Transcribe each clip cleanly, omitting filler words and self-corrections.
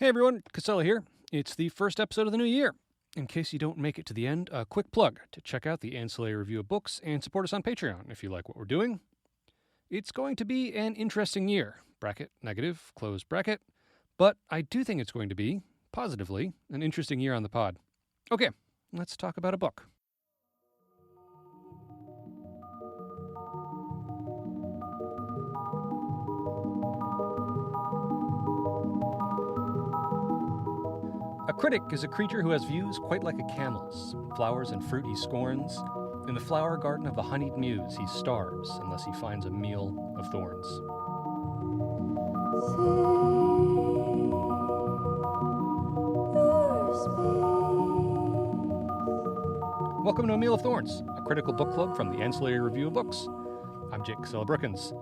Hey everyone, Casella here. It's the first episode of the new year. In case you don't make it to the end, a quick plug to check out the Ancillary Review of Books and support us on Patreon if you like what we're doing. It's going to be an interesting year, bracket, negative, close bracket, but I do think it's going to be, positively, an interesting year on the pod. Okay, let's talk about a book. A critic is a creature who has views quite like a camel's. Flowers and fruit he scorns. In the flower garden of the honeyed muse he starves unless he finds a meal of thorns. Welcome to A Meal of Thorns, a critical book club from the Ancillary Review of Books. I'm Jake Casella Brookins.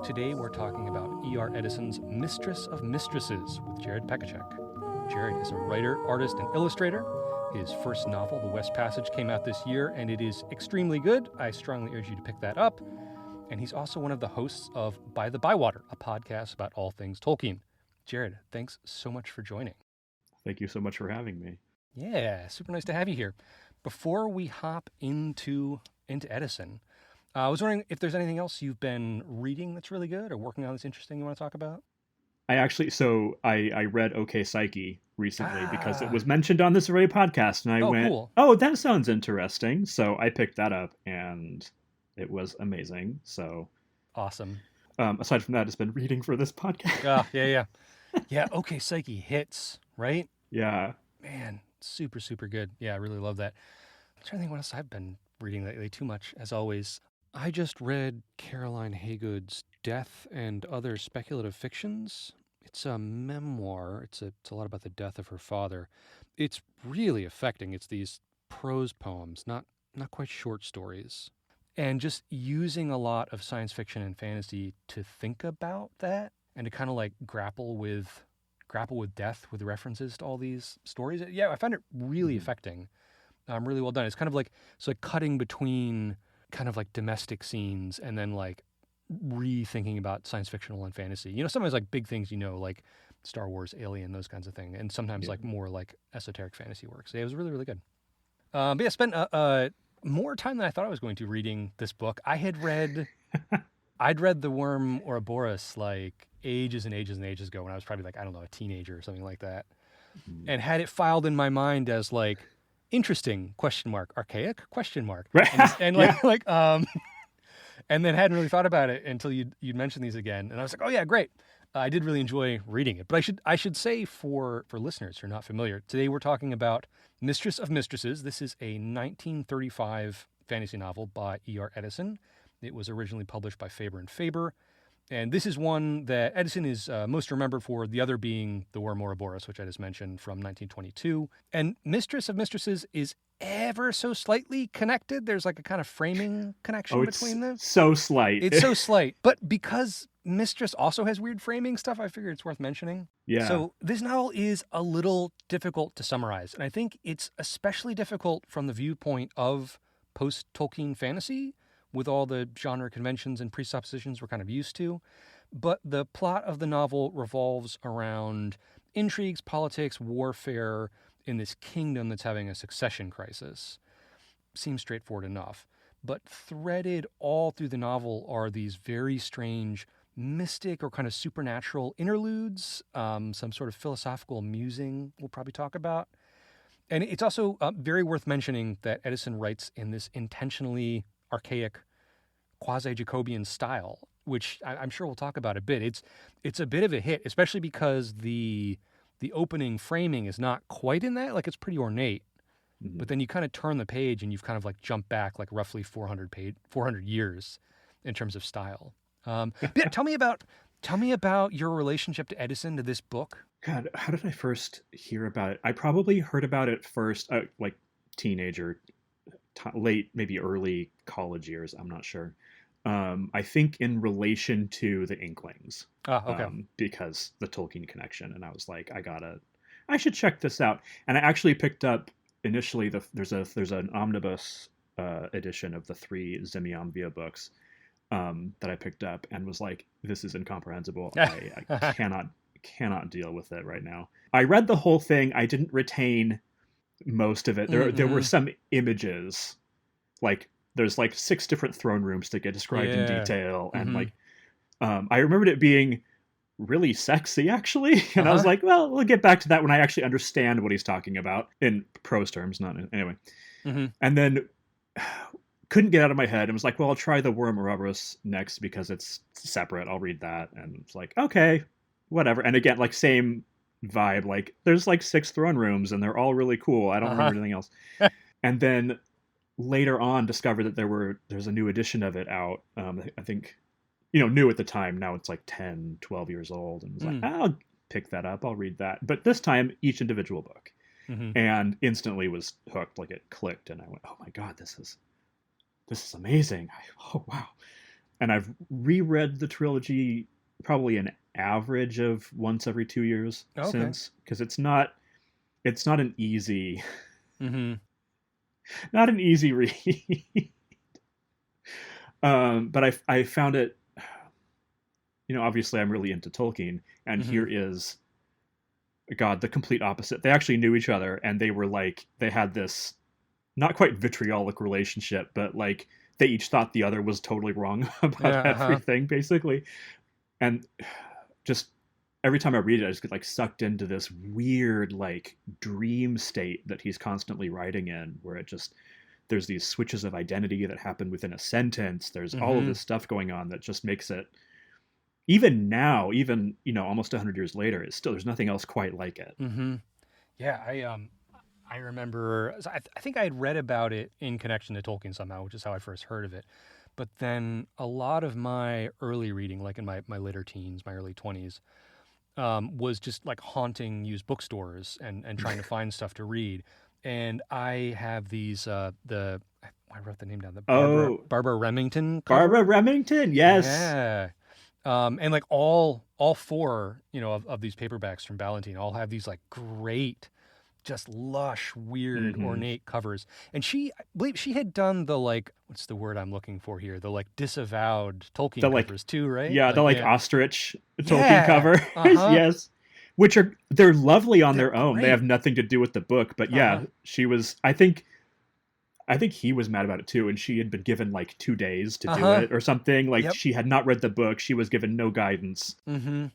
Today we're talking about E.R. Edison's Mistress of Mistresses with Jared Pechaček. Jared is a writer, artist, and illustrator. His first novel, The West Passage, came out this year, and it is extremely good. I strongly urge you to pick that up. And he's also one of the hosts of By the Bywater, a podcast about all things Tolkien. Jared, thanks so much for joining. Thank you so much for having me. Yeah, super nice to have you here. Before we hop into Edison, I was wondering if there's anything else you've been reading that's really good or working on that's interesting you want to talk about? I read OK Psyche recently because it was mentioned on this very podcast, and I went, cool. Oh, that sounds interesting. So I picked that up, and it was amazing. So awesome. Aside from that, it's been reading for this podcast. Yeah, OK Psyche hits, right? Yeah. Man, super, super good. Yeah, I really love that. I'm trying to think what else I've been reading lately. Too much, as always. I just read Caroline Haygood's Death and Other Speculative Fictions. It's a memoir. It's a lot about the death of her father. It's really affecting. It's these prose poems, not quite short stories. And just using a lot of science fiction and fantasy to think about that and to kind of like grapple with death with references to all these stories. Yeah, I found it really affecting. Really well done. It's kind of like, cutting between kind of like domestic scenes and then like rethinking about science fictional and fantasy. You know, sometimes like big things, like Star Wars, Alien, those kinds of things. And sometimes like more like esoteric fantasy work. So yeah, it was really, really good. But yeah, I spent more time than I thought I was going to reading this book. I'd read The Worm Ouroboros like ages and ages and ages ago when I was probably like, I don't know, a teenager or something like that. And had it filed in my mind as like, interesting, ? Archaic, ? And and then hadn't really thought about it until you'd mentioned these again. And I was like, oh yeah, great. I did really enjoy reading it. But I should say for listeners who are not familiar, today we're talking about Mistress of Mistresses. This is a 1935 fantasy novel by E.R. Edison. It was originally published by Faber and Faber. And this is one that Edison is most remembered for, the other being The Worm Ouroboros, which I just mentioned, from 1922. And Mistress of Mistresses is ever so slightly connected. There's like a kind of framing connection between them. So slight. It's so slight. But because Mistress also has weird framing stuff, I figured it's worth mentioning. Yeah. So this novel is a little difficult to summarize. And I think it's especially difficult from the viewpoint of post-Tolkien fantasy, with all the genre conventions and presuppositions we're kind of used to. But the plot of the novel revolves around intrigues, politics, warfare in this kingdom that's having a succession crisis. Seems straightforward enough. But threaded all through the novel are these very strange mystic or kind of supernatural interludes, some sort of philosophical musing we'll probably talk about. And it's also very worth mentioning that Edison writes in this intentionally archaic quasi-Jacobean style, which I'm sure we'll talk about a bit. It's a bit of a hit, especially because the opening framing is not quite in that. Like, it's pretty ornate. Mm-hmm. But then you kind of turn the page and you've kind of like jumped back like roughly 400 years in terms of style. Yeah, tell me about your relationship to Edison, to this book. God, how did I first hear about it? I probably heard about it first, like teenager, late, maybe early college years. I'm not sure. I think in relation to the Inklings. Okay. Because the Tolkien connection. And I was like, I should check this out. And I actually picked up initially there's an omnibus edition of the 3 Zimiamvia books that I picked up and was like, this is incomprehensible. I cannot deal with it right now. I read the whole thing. I didn't retain most of it. There were some images, like there's like 6 different throne rooms that get described in detail, and like I remembered it being really sexy actually, and I was like, well, we'll get back to that when I actually understand what he's talking about in prose terms, not anyway. And then couldn't get out of my head and was like, well, I'll try the Worm Ouroboros next because it's separate. I'll read that. And it's like, okay, whatever. And again, like same vibe, like there's like 6 throne rooms and they're all really cool. I don't remember anything else. And then later on discovered that there's a new edition of it out. I think, new at the time. Now it's like 10, 12 years old, and was like, I'll pick that up. I'll read that. But this time each individual book, and instantly was hooked. Like it clicked, and I went, oh my God, this is amazing. Oh, wow. And I've reread the trilogy probably an average of once every 2 years since, because it's not an easy, not an easy read. But I found it, obviously I'm really into Tolkien, and here is, God, the complete opposite. They actually knew each other, and they were like, they had this not quite vitriolic relationship, but like they each thought the other was totally wrong about everything, basically. And just every time I read it, I just get like sucked into this weird like dream state that he's constantly writing in, where there's these switches of identity that happen within a sentence. There's all of this stuff going on that just makes it, even now, almost 100 years later, there's nothing else quite like it. Yeah, I remember, I think I had read about it in connection to Tolkien somehow, which is how I first heard of it. But then a lot of my early reading, like in my later teens, my early 20s, was just like haunting used bookstores and trying to find stuff to read. And I have these, I wrote the name down, the Barbara Remington cover. Barbara Remington, yes. Yeah. And like all 4, of these paperbacks from Ballantine all have these like great, just lush, weird, ornate covers. And I believe she had done the like, what's the word I'm looking for here? The like disavowed Tolkien covers too, right? Yeah, the ostrich Tolkien cover. Yes. Which they're lovely on their own. Great. They have nothing to do with the book. But yeah, she was, I think he was mad about it too. And she had been given like 2 days to do it or something. Like she had not read the book. She was given no guidance. And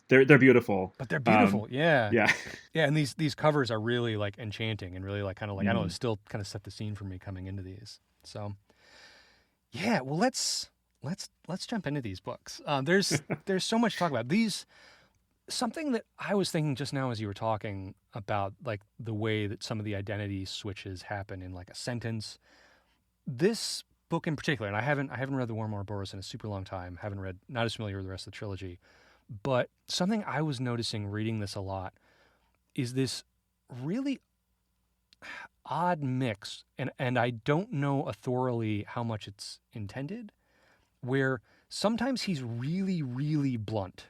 they're beautiful. But they're beautiful. Yeah. Yeah. Yeah. And these covers are really like enchanting and really like kind of like, I don't know, still kind of set the scene for me coming into these. So yeah, well, let's jump into these books. There's so much to talk about. Something that I was thinking just now as you were talking about, like the way that some of the identity switches happen in like a sentence. This book in particular, and I haven't read the Worm Ouroboros in a super long time. Not as familiar with the rest of the trilogy, but something I was noticing reading this a lot is this really odd mix, and I don't know thoroughly how much it's intended, where sometimes he's really, really blunt.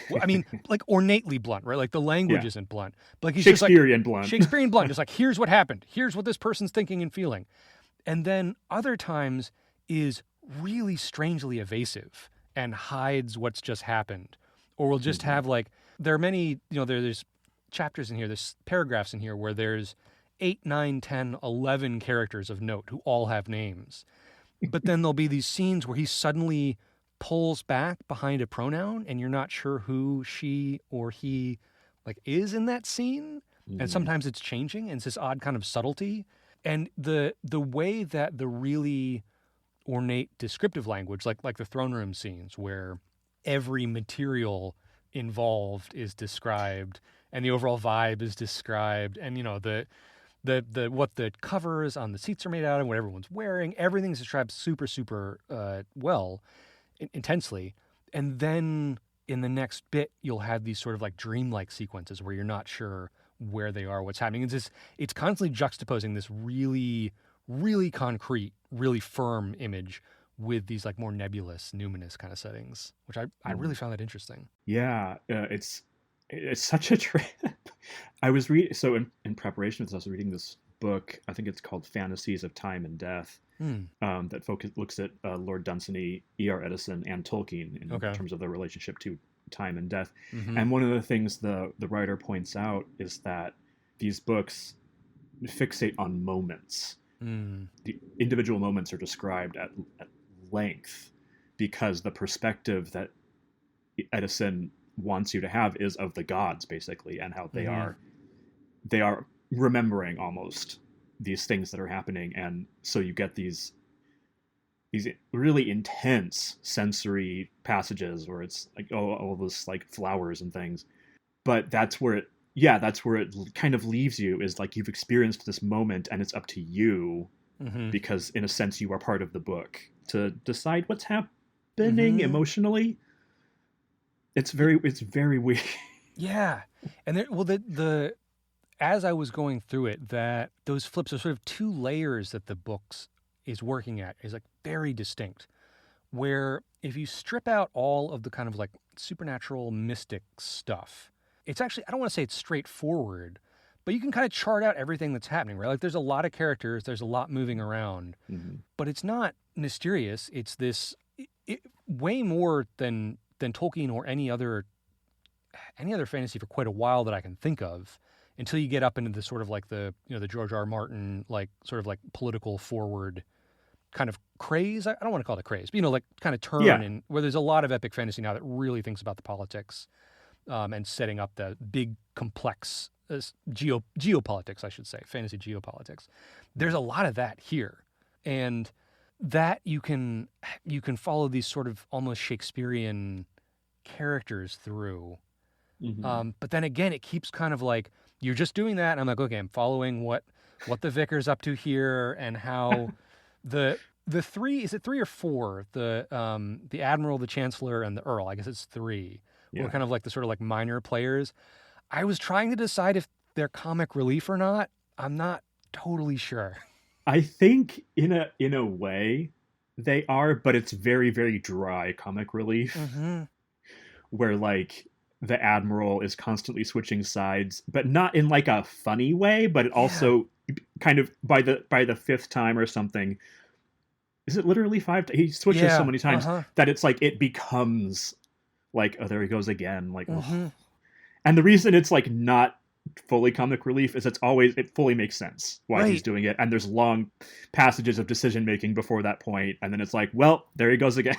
Well, I mean, like ornately blunt, right? Like the language isn't blunt, but like he's Shakespearean just like, blunt. Shakespearean blunt. Just like, here's what happened. Here's what this person's thinking and feeling. And then other times is really strangely evasive and hides what's just happened. Or we'll just have like, there are many, there's chapters in here, there's paragraphs in here where there's 8, 9, 10, 11 characters of note who all have names. But then there'll be these scenes where he suddenly pulls back behind a pronoun and you're not sure who she or he like is in that scene. And sometimes it's changing, and it's this odd kind of subtlety. And the way that the really ornate descriptive language, like the throne room scenes where every material involved is described and the overall vibe is described, and the what the covers on the seats are made out of, what everyone's wearing, everything's described super, super well, intensely. And then in the next bit, you'll have these sort of like dreamlike sequences where you're not sure where they are, what's happening. It's constantly juxtaposing this really, really concrete, really firm image with these like more nebulous, numinous kind of settings, which I really found that interesting. Yeah, it's such a trip. I was reading, so in preparation for this, I was reading this book, I think it's called Fantasies of Time and Death, that looks at Lord Dunsany, E.R. Edison, and Tolkien in terms of their relationship to time and death. Mm-hmm. And one of the things the writer points out is that these books fixate on moments. The individual moments are described at length because the perspective that Edison wants you to have is of the gods, basically, and how they are remembering almost these things that are happening. And so you get these really intense sensory passages where it's like, oh, all this like flowers and things. But that's where it kind of leaves you, is like you've experienced this moment and it's up to you, because in a sense you are part of the book to decide what's happening emotionally. It's very weird. Yeah. And the as I was going through it, that those flips are sort of two layers that the books is working at is like very distinct, where if you strip out all of the kind of like supernatural mystic stuff, it's actually, I don't want to say it's straightforward, but you can kind of chart out everything that's happening, right? Like there's a lot of characters, there's a lot moving around, but it's not mysterious. It's this way more than Tolkien or any other fantasy for quite a while that I can think of, until you get up into the sort of like the George R. Martin, like sort of like political forward kind of craze. I don't want to call it a craze, but like kind of turn in where there's a lot of epic fantasy now that really thinks about the politics and setting up the big complex geopolitics, I should say, fantasy geopolitics. There's a lot of that here, and that you can follow these sort of almost Shakespearean characters through. But then again, it keeps kind of like, you're just doing that, and I'm like, okay, I'm following what the vicar's up to here, and how the three, is it three or four? The admiral, the chancellor, and the earl. I guess it's three. Yeah. We're kind of like the sort of like minor players. I was trying to decide if they're comic relief or not. I'm not totally sure. I think in a way they are, but it's very, very dry comic relief, where like the admiral is constantly switching sides, but not in like a funny way, but it also kind of by the fifth time or something. Is it literally five? He switches so many times that it's like it becomes like, oh, there he goes again. Like, and the reason it's like not fully comic relief is it fully makes sense why he's doing it, and there's long passages of decision making before that point, and then it's like, well, there he goes again.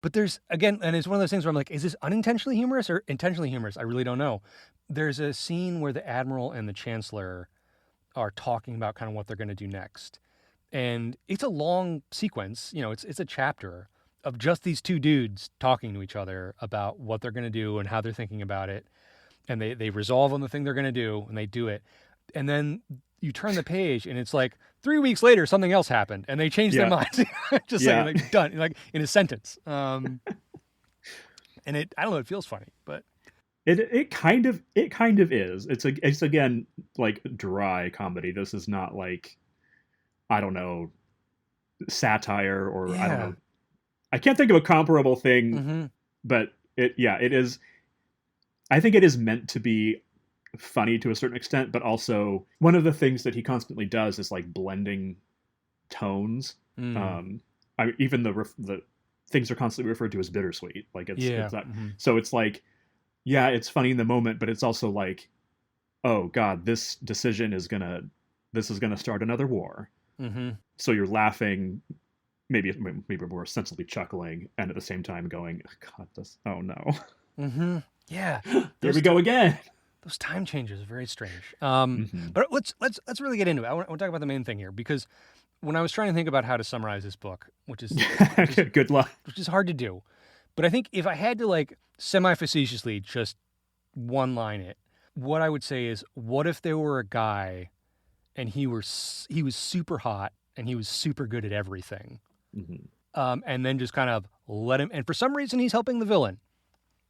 But there's, again, and it's one of those things where I'm like, is this unintentionally humorous or intentionally humorous? I really don't know. There's a scene where the admiral and the chancellor are talking about kind of what they're going to do next. And it's a long sequence, it's a chapter of just these two dudes talking to each other about what they're going to do and how they're thinking about it. And they resolve on the thing they're going to do, and they do it. And then you turn the page, and it's like 3 weeks later, something else happened, and they changed their minds. Just saying, like, done, like in a sentence. And I don't know, it feels funny, but it kind of is. It's again like dry comedy. This is not like, I don't know, satire or I don't know. I can't think of a comparable thing, but it is. I think it is meant to be funny to a certain extent, but also one of the things that he constantly does is like blending tones. Even the things are constantly referred to as bittersweet. Like it's that, so it's like, it's funny in the moment, but it's also like, oh God, this decision is gonna start another war. So you're laughing, maybe more sensibly chuckling, and at the same time going, God, oh no. Yeah. There we go again. Those time changes are very strange. But let's really get into it. I want to talk about the main thing here, because when I was trying to think about how to summarize this book, which is good luck, which is hard to do, but I think if I had to like semi-facetiously just one line it, what I would say is, what if there were a guy and he was super hot and he was super good at everything, and then just kind of let him, and for some reason he's helping the villain.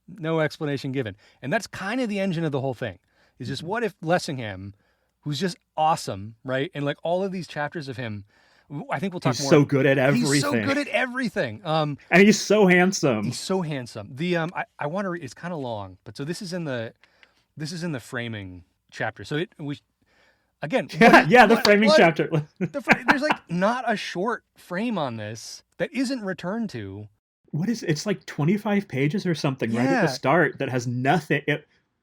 No explanation given. And that's kind of the engine of the whole thing. Is just, what if Lessingham, who's just awesome, right? And like all of these chapters of him, I think we'll talk more. He's so good at everything. He's so good at everything. And he's so handsome. He's so handsome. The I want to read, it's kind of long, but so this is in the framing chapter. So the framing chapter. There's like not a short frame on this that isn't returned to. what is it's like 25 pages or something right at the Yeah, start that has nothing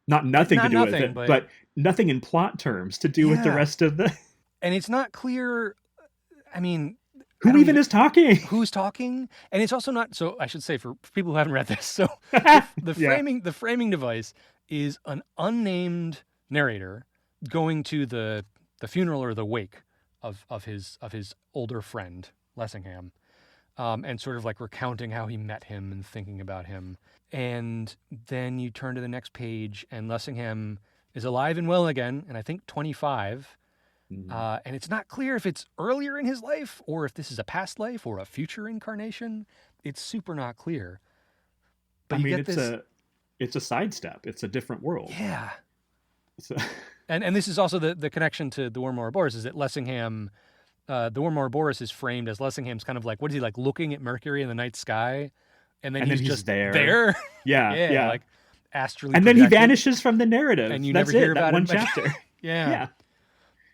not nothing to not do with nothing, it, but but nothing in plot terms to do with the yeah, rest of the and it's not clear. I mean, I who don't even even is talking. who's talking, and it's also not. So I should say for people who haven't read this, so the Yeah. framing device is an unnamed narrator going to the funeral or the wake of his older friend Lessingham, and sort of like recounting how he met him and thinking about him. And then you turn to the next page, and Lessingham is alive and well again, and I think 25. Mm. And it's not clear if it's earlier in his life or if this is a past life or a future incarnation. It's super not clear. I But you mean, get this, it's a sidestep. It's a different world. yeah. So, And this is also the connection to the Worm Ouroboros is that Lessingham, the Worm Ouroboros is framed as Lessingham's kind of like, what is he like, looking at Mercury in the night sky, and then and then he's he's just there. there, Yeah, yeah, yeah. like astrally And then he projected, vanishes from the narrative. and you That's never hear it. That about one him again. chapter. Yeah, Yeah.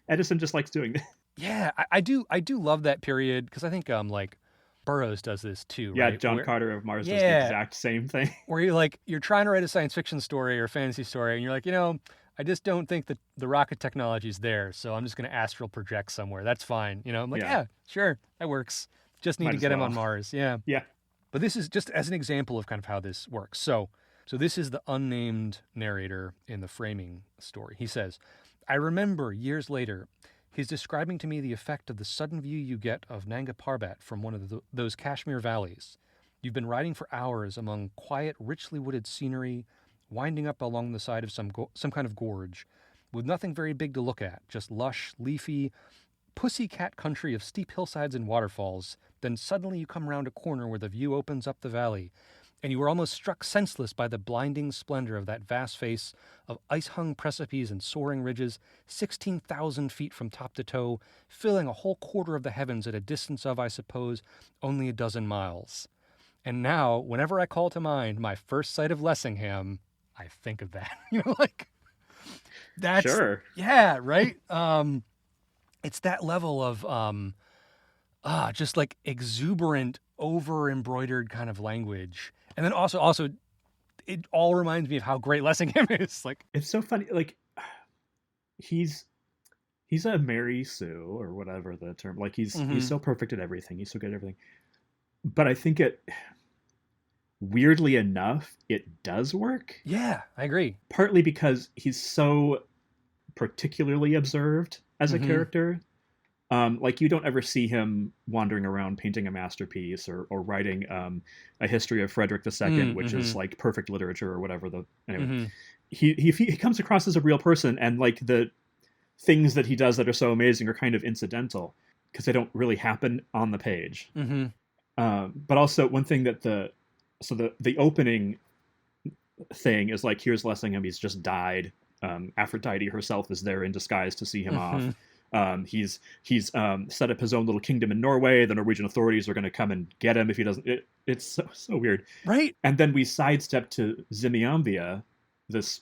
Edison just likes doing that. yeah, I do love that period because I think like Burroughs does this too, Yeah, right? John Carter of Mars does the Yeah, exact same thing. where you're trying to write a science fiction story or a fantasy story, and you're like, I just don't think that the rocket technology is there, so I'm just going to astral project somewhere. That's fine. I'm like, Yeah, yeah, sure, that works. Just need might to as get him on well. Mars. Yeah. Yeah. But this is just as an example of kind of how this works. So this is the unnamed narrator in the framing story. He says, I remember years later, he's describing to me the effect of the sudden view you get of Nanga Parbat from one of those Kashmir valleys. You've been riding for hours among quiet, richly wooded scenery, winding up along the side of some kind of gorge, with nothing very big to look at, just lush, leafy, pussycat country of steep hillsides and waterfalls. Then suddenly you come round a corner where the view opens up the valley, and you are almost struck senseless by the blinding splendor of that vast face of ice-hung precipices and soaring ridges, 16,000 feet from top to toe, filling a whole quarter of the heavens at a distance of, I suppose, only a dozen miles. And now, whenever I call to mind my first sight of Lessingham, I think of that. Like that's Sure. yeah, right. It's that level of just like exuberant, over embroidered kind of language, and then also it all reminds me of how great Lessingham is. Like, It's so funny. Like he's a Mary Sue or whatever the term. Like he's mhm. so perfect at everything. He's so good at everything. But I think weirdly enough, it does work. Yeah, I agree. Partly because he's so particularly observed as a Hmm. character. Like you don't ever see him wandering around painting a masterpiece or writing a history of Friedrich II, which Mm-hmm. is like perfect literature or whatever. Anyway, Mm-hmm. he comes across as a real person, and like the things that he does that are so amazing are kind of incidental because they don't really happen on the page. Mm-hmm. But also one thing that the opening thing is like, here's Lessingham, he's just died. Aphrodite herself is there in disguise to see him Mm-hmm. off. He's set up his own little kingdom in Norway. The Norwegian authorities are going to come and get him if he doesn't. It's so weird. Right. And then we sidestep to Zimiambia, this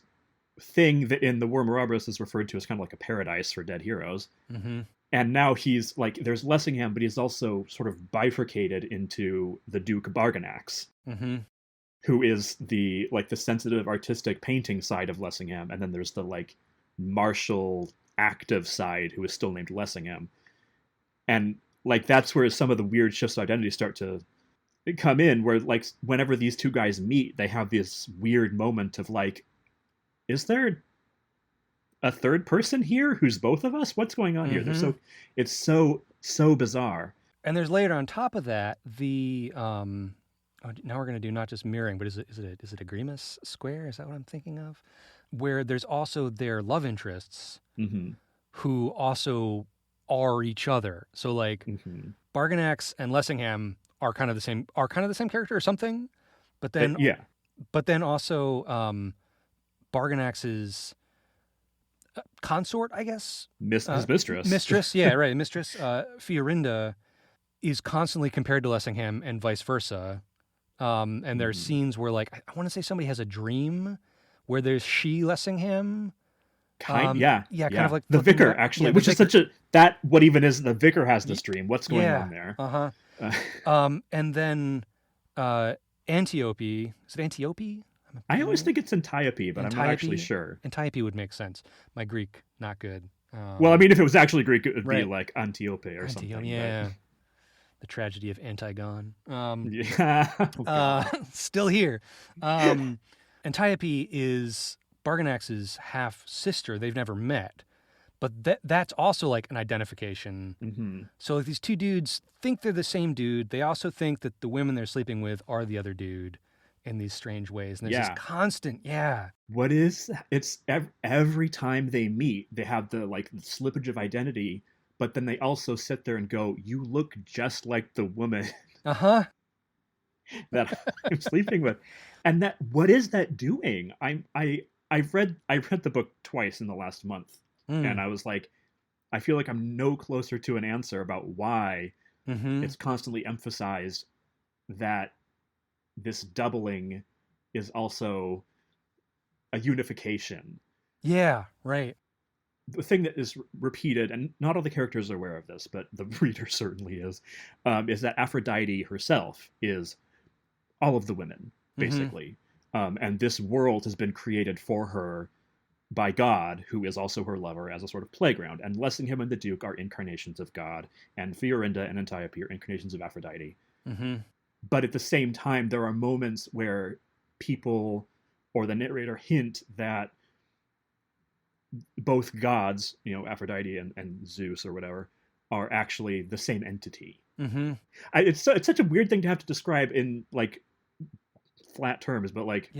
thing that in the War Ouroboros is referred to as kind of like a paradise for dead heroes. Mm-hmm. And now he's like, there's Lessingham, but he's also sort of bifurcated into the Duke Barganax, Mm-hmm. who is the sensitive artistic painting side of Lessingham, and then there's the like martial active side who is still named Lessingham. And like that's where some of the weird shifts of identity start to come in, where like whenever these two guys meet, they have this weird moment of like, is there a third person here who's both of us? What's going on here? Mm-hmm. It's so bizarre. And there's layered on top of that the now we're going to do not just mirroring, but is it a Grimace square? Is that what I'm thinking of? Where there's also their love interests Mm-hmm. who also are each other. So like Mm-hmm. Barganax and Lessingham are kind of the same character or something, but then Yeah. also Barganax's consort, I guess, His mistress. mistress, yeah, right, mistress Fiorinda is constantly compared to Lessingham and vice versa. And there's Mm-hmm. scenes where like I want to say somebody has a dream where there's she Lessingham. Yeah, Yeah, kind of like the looking vicar at, actually, yeah, the which is vicar. such a that what even is the vicar has this Y- dream. What's going Yeah. on there? Uh-huh. Uh, And then Antiope. Is it Antiope? I always think it's Antiope, but I'm not actually Antiope? sure. Antiope would make sense. My Greek, not good. Well, I mean, if it was actually Greek, it would be Right. like Antiope or Antiope, something. yeah. The tragedy of Antigone. But yeah, oh God. Still here. Antiope is Barganax's half sister. They've never met, but that's also like an identification. Mm-hmm. So like these two dudes think they're the same dude. They also think that the women they're sleeping with are the other dude in these strange ways. And there's this constant, What is it's every time they meet, they have the like slippage of identity, but then they also sit there and go, "You look just like the woman uh-huh. that I'm sleeping with," and that what is that doing? I've read the book twice in the last month, and I was like, I feel like I'm no closer to an answer about why it's constantly emphasized that this doubling is also a unification. Yeah, right. The thing that is repeated, and not all the characters are aware of this, but the reader certainly is that Aphrodite herself is all of the women, basically. And this world has been created for her by God, who is also her lover, as a sort of playground. And Lessingham and the Duke are incarnations of God, and Fiorinda and Antiope are incarnations of Aphrodite. But at the same time, there are moments where people or the narrator hint that both gods, Aphrodite and Zeus or whatever, are actually the same entity. It's such a weird thing to have to describe in like flat terms, but like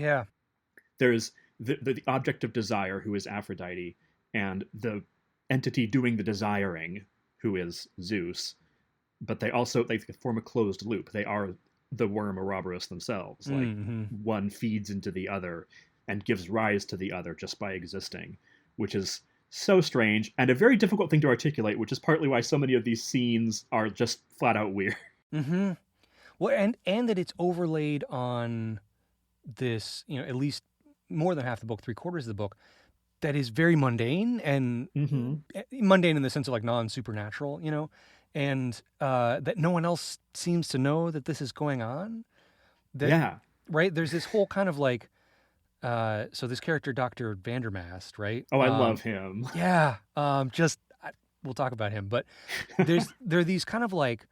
there's the object of desire, who is Aphrodite, and the entity doing the desiring, who is Zeus. But they also form a closed loop. They are the worm Ouroboros themselves. Like one feeds into the other and gives rise to the other just by existing, which is so strange and a very difficult thing to articulate, which is partly why so many of these scenes are just flat out weird. Well, and that it's overlaid on this, at least more than half the book, 3/4 of the book, that is very mundane and mundane in the sense of like non-supernatural, and that no one else seems to know that this is going on. Right? There's this whole kind of like, so this character, Dr. Vandermast, right? Oh, I love him. Yeah. We'll talk about him, but there are these kind of like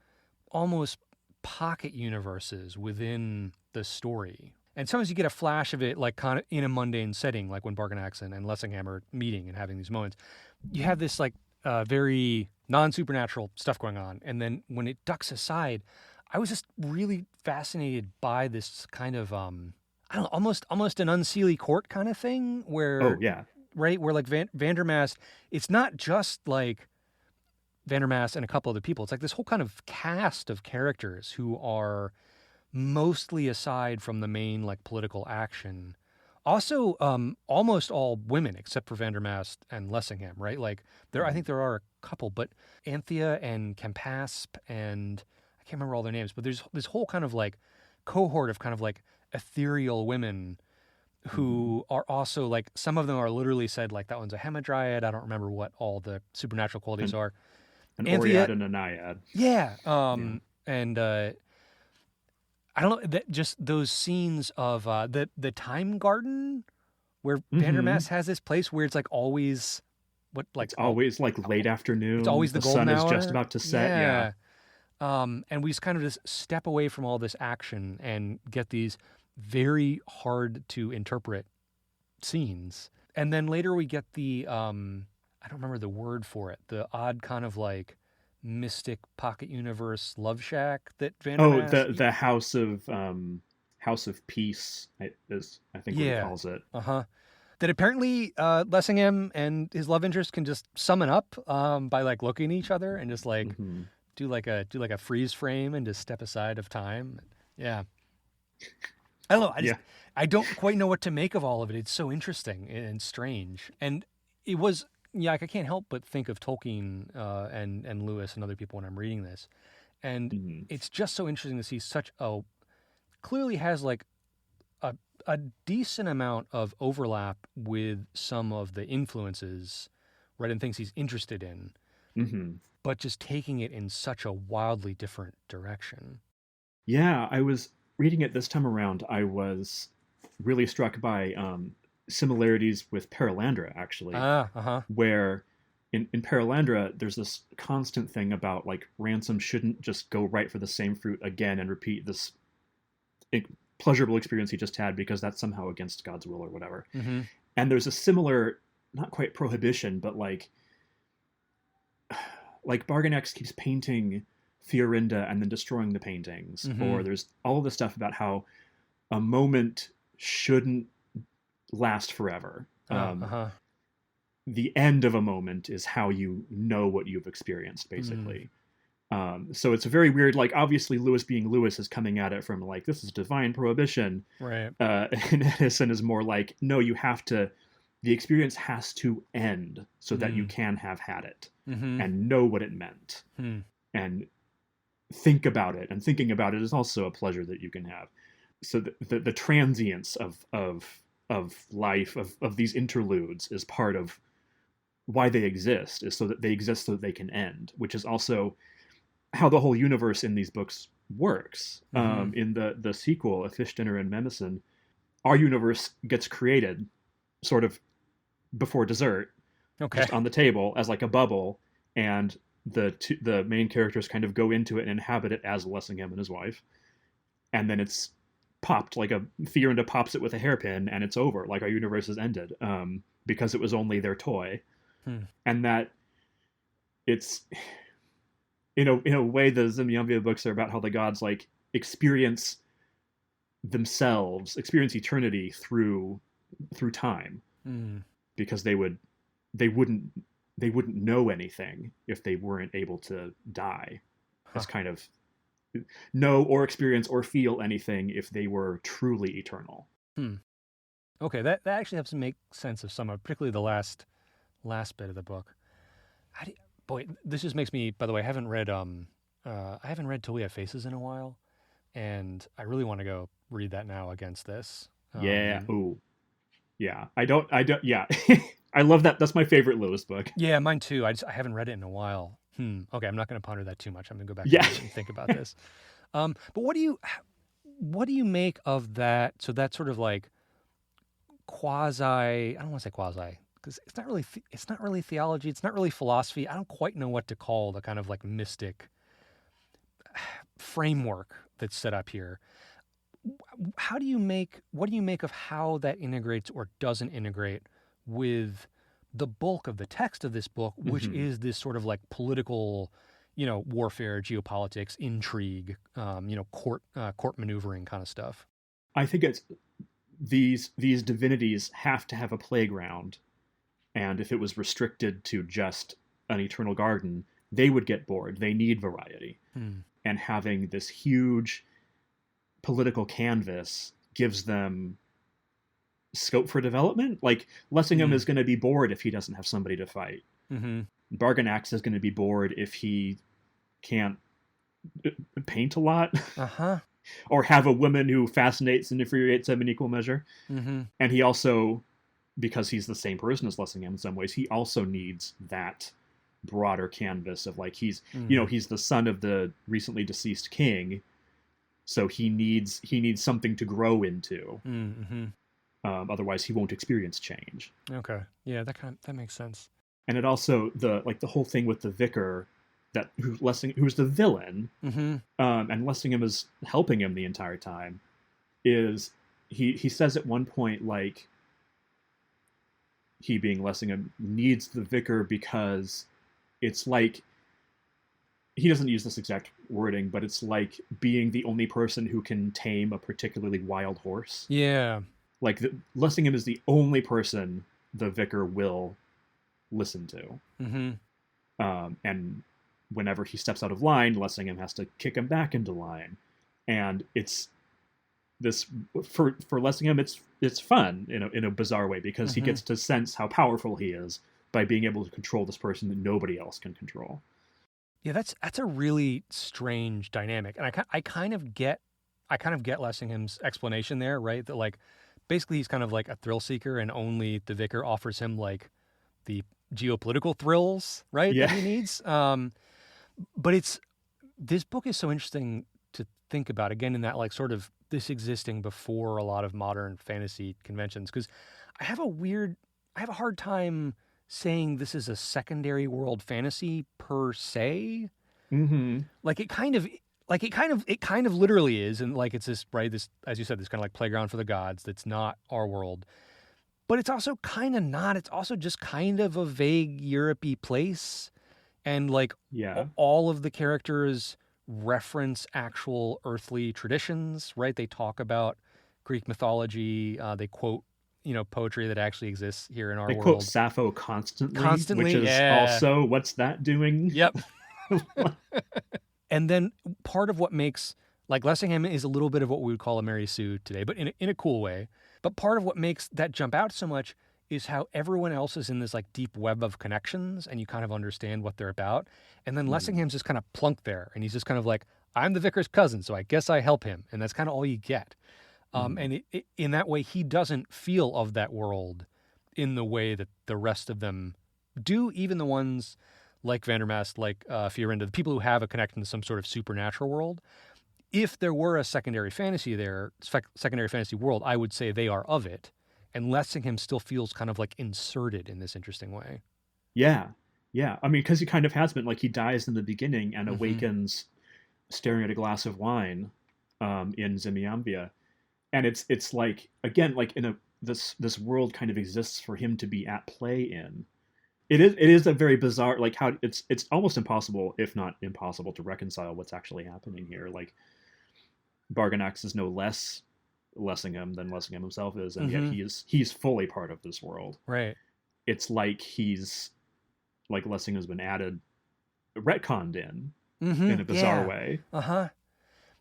almost pocket universes within the story. And sometimes you get a flash of it, like kind of in a mundane setting, like when Barganax and Lessingham are meeting and having these moments. You have this like very non-supernatural stuff going on, and then when it ducks aside, I was just really fascinated by this kind of I don't know, almost an unseelie court kind of thing, where right, where like Vandermast, it's not just like Vandermast and a couple other people. It's like this whole kind of cast of characters who are mostly aside from the main like political action. Also, almost all women except for Vandermast and Lessingham, right? Like I think there are a couple, but Anthea and Campaspe and I can't remember all their names, but there's this whole kind of like cohort of kind of like ethereal women who are also like, some of them are literally said like that one's a hamadryad. I don't remember what all the supernatural qualities are. An Oread and a Naiad. Yeah. And I don't know, that just those scenes of the time garden where Vandermast has this place where it's like always it's always like late afternoon. It's always the golden sun hour. Is just about to set. Yeah. And we just kind of just step away from all this action and get these very hard to interpret scenes. And then later we get the I don't remember the word for it, the odd kind of like mystic pocket universe love shack that Vandermast... the House of Peace is, I think, what he calls it. That apparently Lessingham and his love interest can just summon up by like looking at each other and just like do like a freeze frame and just step aside of time. Yeah. I don't know. I don't quite know what to make of all of it. It's so interesting and strange. And it was, I can't help but think of Tolkien and Lewis and other people when I'm reading this. And it's just so interesting to see clearly has like a decent amount of overlap with some of the influences, right, and things he's interested in, but just taking it in such a wildly different direction. Yeah, I was reading it this time around, I was really struck by similarities with Paralandra, actually, Ah, uh-huh. where in Paralandra, there's this constant thing about like Ransom shouldn't just go right for the same fruit again and repeat this pleasurable experience he just had because that's somehow against God's will or whatever. Mm-hmm. And there's a similar, not quite prohibition, but like Barganex keeps painting Fiorinda and then destroying the paintings, Mm-hmm. or there's all of this stuff about how a moment shouldn't last forever. Oh, uh-huh. The end of a moment is how you know what you've experienced, Mm. basically. So it's a very weird, like, obviously Lewis being Lewis is coming at it from like, this is divine prohibition. Right. And Edison is more like, no, you have to, the experience has to end so that you Mm. can have had it Mm-hmm. and know what it meant Hmm. and think about it. And thinking about it is also a pleasure that you can have. So the transience of life, of these interludes, is part of why they exist, is so that they exist so that they can end, which is also how the whole universe in these books works. Mm-hmm. In the sequel, A Fish Dinner and Memison, our universe gets created sort of before dessert, Okay. just on the table as like a bubble, and the main characters kind of go into it and inhabit it as Lessingham and his wife, and then it's popped like a Fiorinda pops it with a hairpin, and it's over. Like our universe has ended, because it was only their toy, Hmm. and that it's in a way the Zemyamvia books are about how the gods like experience themselves, experience eternity through time, Mm. because they wouldn't they wouldn't know anything if they weren't able to die, Huh. as kind of know or experience or feel anything if they were truly eternal. Hmm. Okay, that actually helps to make sense of some of, particularly the last bit of the book. How do you, boy, this just makes me. By the way, I haven't read Till We Have Faces in a while, and I really want to go read that now against this. Yeah. Ooh. Yeah. I don't. Yeah. I love that. That's my favorite Lewis book. Yeah, mine too. I haven't read it in a while. Hmm. Okay, I'm not going to ponder that too much. I'm going to go back and Yeah. read it and think about this. But what do you make of that? So that's sort of like quasi. I don't want to say quasi because it's not really theology. It's not really philosophy. I don't quite know what to call the kind of like mystic framework that's set up here. What do you make of how that integrates or doesn't integrate with the bulk of the text of this book, which Hmm. is this sort of like political, warfare, geopolitics, intrigue, court maneuvering kind of stuff. I think it's these divinities have to have a playground, and if it was restricted to just an eternal garden, they would get bored. They need variety, Hmm. and having this huge political canvas gives them scope for development. Like Lessingham Hmm. is going to be bored if he doesn't have somebody to fight. Mm-hmm. Barganax is going to be bored if he can't paint a lot Uh-huh. or have a woman who fascinates and infuriates him in equal measure. Mm-hmm. And he also, because he's the same person as Lessingham in some ways, he also needs that broader canvas of like Mm. he's the son of the recently deceased king, so he needs something to grow into. Mm-hmm. Otherwise, he won't experience change. Okay. Yeah, that makes sense. And it also the whole thing with the vicar, who's the villain, Mm-hmm. and Lessingham is helping him the entire time. Is he says at one point, like, he being Lessingham needs the vicar because it's like, he doesn't use this exact wording, but it's like being the only person who can tame a particularly wild horse. Yeah. Like Lessingham is the only person the vicar will listen to, Mm-hmm. and whenever he steps out of line, Lessingham has to kick him back into line, and it's this for Lessingham. It's fun in a bizarre way because he Mm-hmm. gets to sense how powerful he is by being able to control this person that nobody else can control. Yeah, that's a really strange dynamic, and I kind of get Lessingham's explanation there, right? That like basically he's kind of like a thrill seeker, and only the vicar offers him like the geopolitical thrills, right, that Yeah. he needs. But this book is so interesting to think about again in that like sort of this existing before a lot of modern fantasy conventions, because I have a hard time saying this is a secondary world fantasy per se. Mm-hmm. Like it kind of literally is, and like it's this, right, this, as you said, this kind of like playground for the gods that's not our world. But it's also kind of not. It's also just kind of a vague Europe-y place. And like Yeah. all of the characters reference actual earthly traditions, right? They talk about Greek mythology. They quote, poetry that actually exists here in our They quote world. Sappho constantly, which Constantly, is yeah. also, what's that doing? Yep. And then part of what makes, like, Lessingham is a little bit of what we would call a Mary Sue today, but in a cool way. But part of what makes that jump out so much is how everyone else is in this like deep web of connections, and you kind of understand what they're about. And then Lessingham's just kind of plunked there, and he's just kind of like, I'm the vicar's cousin, so I guess I help him. And that's kind of all you get. And in that way, he doesn't feel of that world in the way that the rest of them do, even the ones like Vandermast, like Fiorinda, the people who have a connection to some sort of supernatural world. If there were a secondary fantasy world, I would say they are of it. And Lessingham still feels kind of like inserted in this interesting way. Yeah. Yeah. I mean, because he kind of has been, like, he dies in the beginning and awakens staring at a glass of wine in Zimiambia. And it's like, again, like this world kind of exists for him to be at play in. It is a very bizarre, like, how it's almost impossible, if not impossible, to reconcile what's actually happening here. Like, Barganax is no less Lessingham than Lessingham himself is, and yet he's fully part of this world. Right. It's like he's, like, Lessingham's been added, retconned in a bizarre way.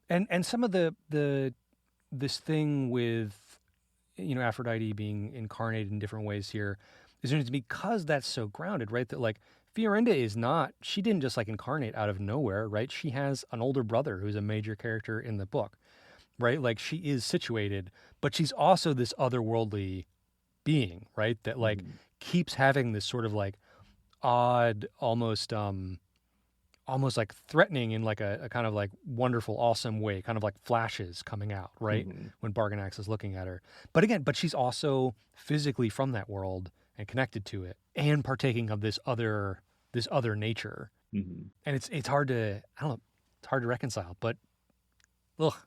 And some of this thing with Aphrodite being incarnated in different ways here is because that's so grounded, right? That like Fiorinda is not, she didn't just like incarnate out of nowhere, right? She has an older brother who's a major character in the book, right? Like she is situated, but she's also this otherworldly being, right? That like keeps having this sort of like odd, almost like threatening in like a kind of like wonderful, awesome way, kind of like flashes coming out, right? When Barganax is looking at her. But she's also physically from that world and connected to it and partaking of this other nature. And it's hard to, I don't know, it's hard to reconcile, but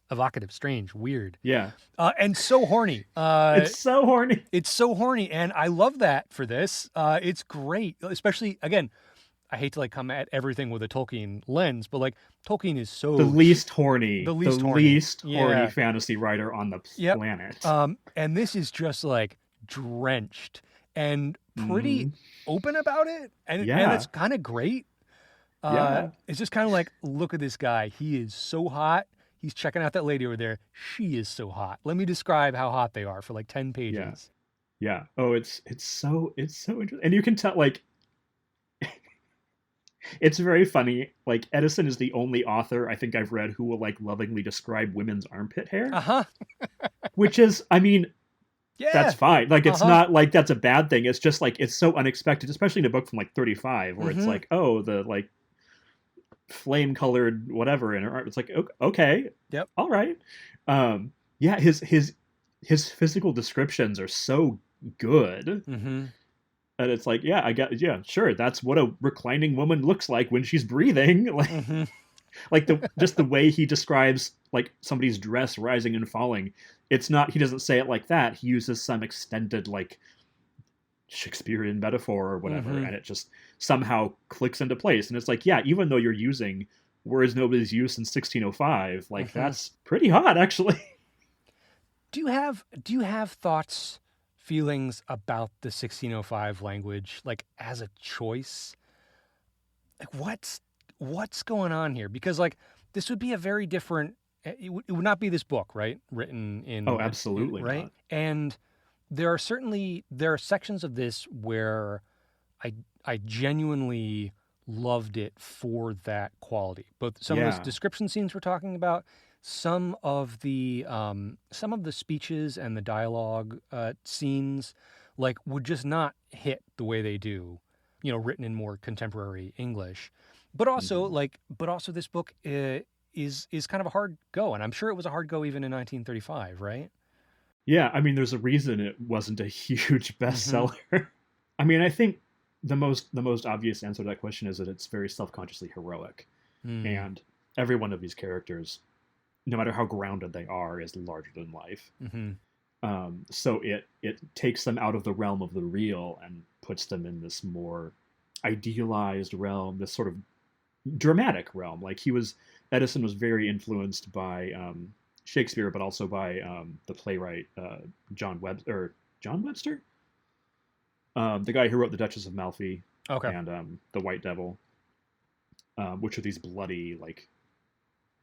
evocative, strange, weird. Yeah. And so horny. It's so horny. It's so horny. And I love that for this. It's great. Especially, again, I hate to like come at everything with a Tolkien lens, but like Tolkien is so the least horny yeah. fantasy writer on the planet. And this is just like drenched and pretty open about it, and it's kind of great. It's just kind of like, look at this guy. He is so hot. He's checking out that lady over there. She is so hot. Let me describe how hot they are for like 10 pages. Yeah. Oh, it's so interesting, and you can tell, like. It's very funny. Like, Edison is the only author I think I've read who will like lovingly describe women's armpit hair. Which is, I mean, that's fine. Like, it's not like that's a bad thing. It's just like, it's so unexpected, especially in a book from like 35, where it's like, oh, the like flame colored whatever in her arm. It's like, okay, all right. Yeah, his physical descriptions are so good. And it's like, sure, that's what a reclining woman looks like when she's breathing. Like, like just the way he describes like somebody's dress rising and falling. It's not, he doesn't say it like that. He uses some extended like Shakespearean metaphor or whatever, and it just somehow clicks into place. And it's like, yeah, even though you're using words nobody's used in 1605, like that's pretty hot, actually. Do you have thoughts, feelings about the 1605 language, like as a choice? Like what's going on here? Because like this would be a very different, it would not be this book, right? Written in, absolutely right? not. And there are sections of this where I genuinely loved it for that quality. Both some of those description scenes we're talking about, some of the speeches and the dialogue scenes, like, would just not hit the way they do, written in more contemporary English. But also this book is kind of a hard go, and I'm sure it was a hard go even in 1935, right? Yeah, I mean, there's a reason it wasn't a huge Mm-hmm. bestseller. I mean, I think the most obvious answer to that question is that it's very self-consciously heroic, Mm. and every one of these characters, no matter how grounded they are, is larger than life. Mm-hmm. So it takes them out of the realm of the real and puts them in this more idealized realm, this sort of dramatic realm. Like Edison was very influenced by Shakespeare, but also by the playwright John Webster, the guy who wrote The Duchess of Malfi Okay. and The White Devil, which are these bloody like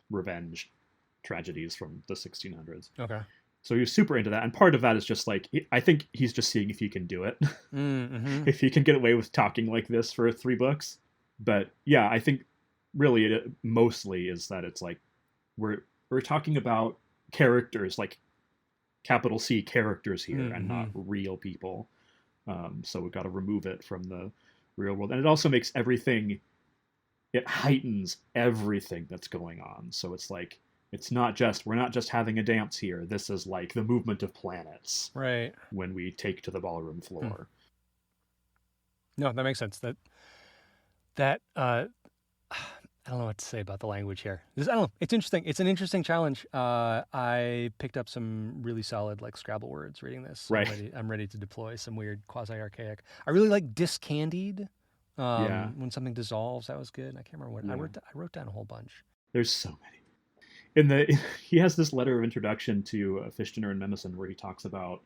revenge tragedies from the 1600s. Okay. So he was super into that, and part of that is just like I think he's just seeing if he can do it, Mm-hmm. if he can get away with talking like this for 3 books. But yeah, I think really it mostly is that it's like we're talking about characters, like capital C characters here, and Mm-hmm. not real people. So we've got to remove it from the real world, and it also makes everything, it heightens everything that's going on. So it's like we're not just having a dance here. This is like the movement of planets Right. when we take to the ballroom Hmm. floor. No, that makes sense. That I don't know what to say about the language here. I don't know. It's interesting. It's an interesting challenge. I picked up some really solid like Scrabble words reading this. Right. I'm ready to deploy some weird quasi archaic. I really like discandied. Yeah. When something dissolves, that was good. I can't remember what I Yeah. wrote. I wrote down a whole bunch. There's so many. In the he has this letter of introduction to Fish Dinner and Mnemosyne where he talks about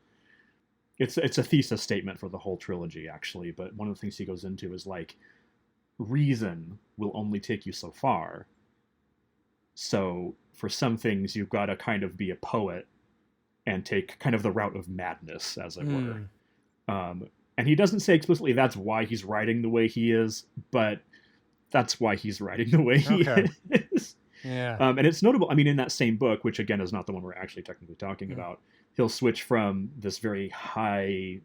it's a thesis statement for the whole trilogy actually, but one of the things he goes into is like reason will only take you so far. So for some things you've got to kind of be a poet and take kind of the route of madness, as it were. Mm, And he doesn't say explicitly that's why he's writing the way he is, but that's why he's writing the way he okay. is. Yeah. And it's notable. I mean, in that same book, which again is not the one we're actually technically talking Mm, about, he'll switch from this very high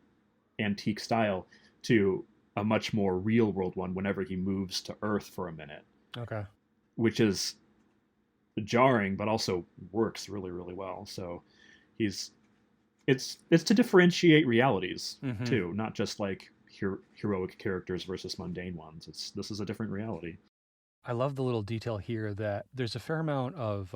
antique style to a much more real world one whenever he moves to Earth for a minute, okay. which is jarring, but also works really, really well. So he's it's to differentiate realities Mm-hmm. too, not just like heroic characters versus mundane ones. This is a different reality. I love the little detail here that there's a fair amount of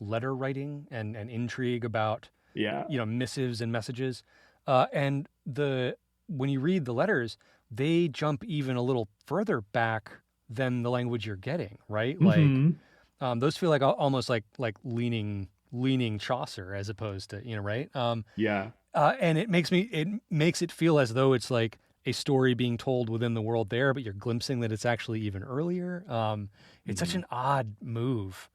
letter writing and intrigue about Yeah. missives and messages, and the when you read the letters, they jump even a little further back than the language you're getting, right? Like Mm-hmm. those feel like almost like leaning Chaucer as opposed to right. Yeah. And it makes it feel as though it's like a story being told within the world there, but you're glimpsing that it's actually even earlier. It's such Mm-hmm. an odd move.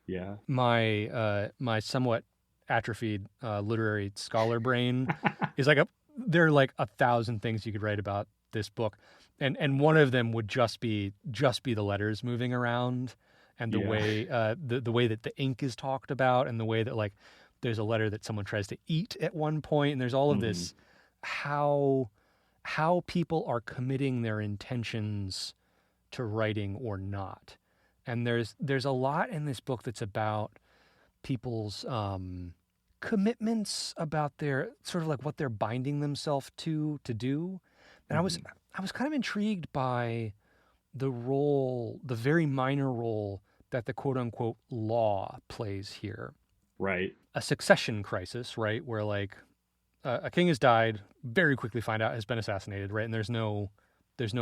Yeah. My somewhat atrophied literary scholar brain is like there are like 1,000 things you could write about this book, and one of them would just be the letters moving around, and the Yeah. way the way that the ink is talked about, and the way that like there's a letter that someone tries to eat at one point, and there's all of Mm-hmm. this how how people are committing their intentions to writing or not. And there's a lot in this book that's about people's commitments, about their sort of like what they're binding themselves to do. And I was Mm-hmm. I was kind of intrigued by the very minor role that the quote unquote law plays here. Right. A succession crisis, right? Where like a king has died, very quickly find out has been assassinated, right? And there's no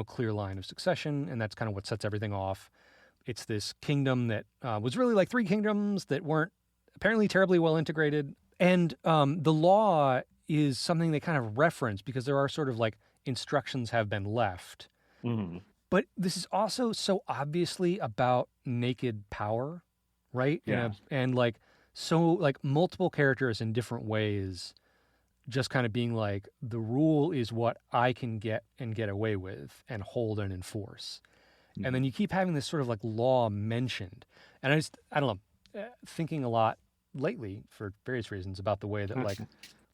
clear line of succession, and that's kind of what sets everything off. It's this kingdom that was really like three kingdoms that weren't apparently terribly well integrated, and the law is something they kind of reference because there are sort of like instructions have been left. Mm-hmm. But this is also so obviously about naked power, right? Yeah. And like so like multiple characters in different ways just kind of being like the rule is what I can get and get away with and hold and enforce. And Mm-hmm. then you keep having this sort of like law mentioned. And I don't know, thinking a lot lately for various reasons about the way that like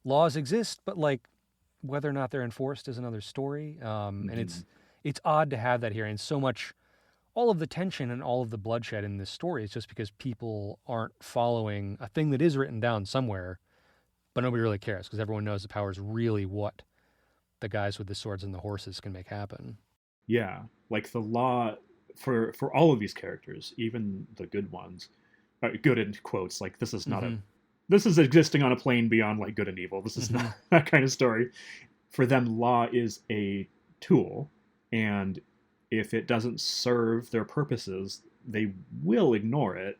laws exist, but like whether or not they're enforced is another story. And Mm-hmm. it's odd to have that here. And so much all of the tension and all of the bloodshed in this story is just because people aren't following a thing that is written down somewhere, but nobody really cares because everyone knows the power is really what the guys with the swords and the horses can make happen. Yeah, like the law for all of these characters, even the good ones, good in quotes. Like this is not a Mm-hmm. this is existing on a plane beyond like good and evil. This is Mm-hmm. not that kind of story. For them, law is a tool, and if it doesn't serve their purposes, they will ignore it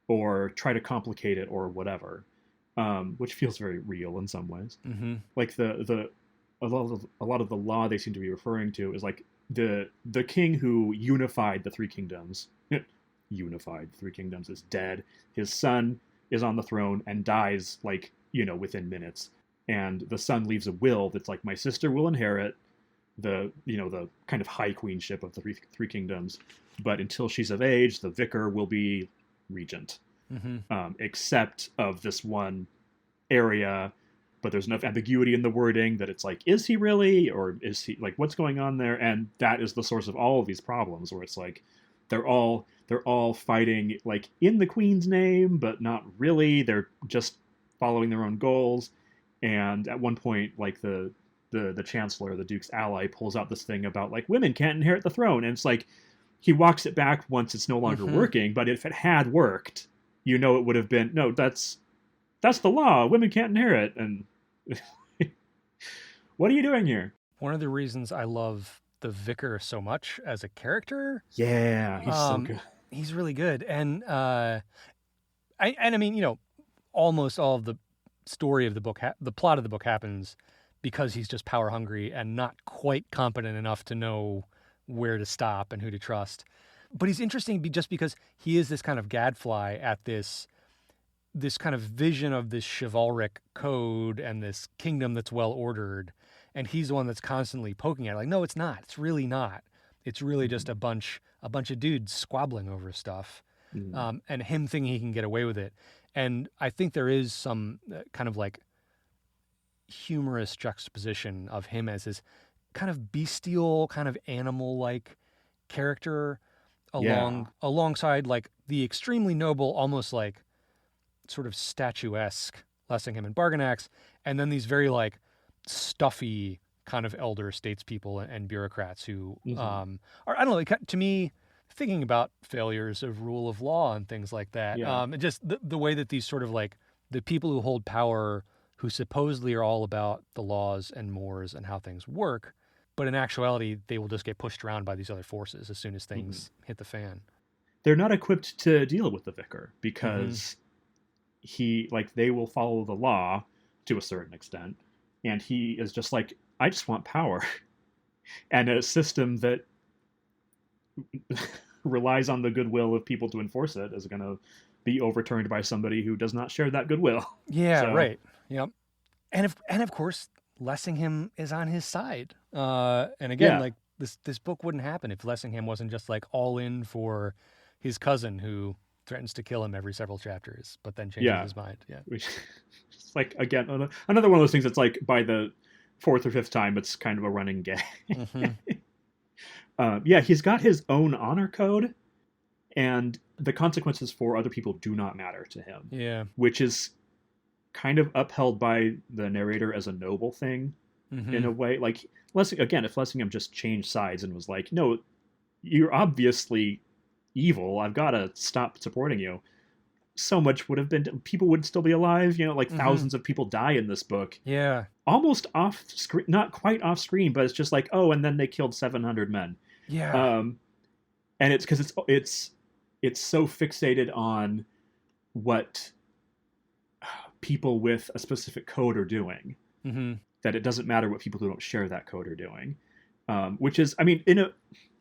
or try to complicate it or whatever, which feels very real in some ways. Mm-hmm. Like the a lot of the law they seem to be referring to is like the king who unified the three kingdoms. Unified the three kingdoms is dead. His son is on the throne and dies like within minutes. And the son leaves a will that's like, my sister will inherit the kind of high queenship of the three kingdoms, but until she's of age, the vicar will be regent, Mm-hmm. except of this one area. But there's enough ambiguity in the wording that it's like, is he really, or is he like, what's going on there? And that is the source of all of these problems, where it's like they're all fighting like in the queen's name, but not really. They're just following their own goals. And at one point, like the chancellor, the duke's ally, pulls out this thing about like women can't inherit the throne, and it's like he walks it back once it's no longer Mm-hmm. working. But if it had worked, it would have been, no, that's the law. Women can't inherit. And what are you doing here? One of the reasons I love the vicar so much as a character, Yeah, he's so good. he's really good, and I mean, almost all of the story of the book, the plot of the book happens because he's just power hungry and not quite competent enough to know where to stop and who to trust. But he's interesting just because he is this kind of gadfly at this kind of vision of this chivalric code and this kingdom that's well ordered, and he's the one that's constantly poking at it, like, no, it's not. It's really not. It's really just a bunch of dudes squabbling over stuff, and him thinking he can get away with it. And I think there is some kind of like humorous juxtaposition of him as this kind of bestial, kind of animal-like character Yeah. alongside like the extremely noble, almost like sort of statuesque Lessingham and Barganax, and then these very like stuffy kind of elder statespeople and bureaucrats who are, I don't know, to me, thinking about failures of rule of law and things like that. Yeah. Just the way that these sort of like the people who hold power, who supposedly are all about the laws and mores and how things work, but in actuality, they will just get pushed around by these other forces as soon as things hit the fan. They're not equipped to deal with the vicar Mm-hmm. because they will follow the law to a certain extent, and he is just like, I just want power. And a system that relies on the goodwill of people to enforce it is going to be overturned by somebody who does not share that goodwill. Yeah, So, right. Yep. And of course, Lessingham is on his side. And again, yeah, like this book wouldn't happen if Lessingham wasn't just like all in for his cousin who threatens to kill him every several chapters, but then changes yeah. his mind. Yeah. It's like, again, another one of those things that's like by the fourth or fifth time, it's kind of a running gag. Mm-hmm. Yeah, he's got his own honor code, and the consequences for other people do not matter to him, Yeah. which is kind of upheld by the narrator as a noble thing Mm-hmm. in a way. Like, if Lessingham just changed sides and was like, no, you're obviously evil, I've got to stop supporting you, so much would have been, people would still be alive, thousands of people die in this book, Yeah. almost off screen, not quite off screen, but it's just like, oh, and then they killed 700 men. Yeah. And it's because it's so fixated on what people with a specific code are doing, Mm-hmm. that it doesn't matter what people who don't share that code are doing. Which is, I mean,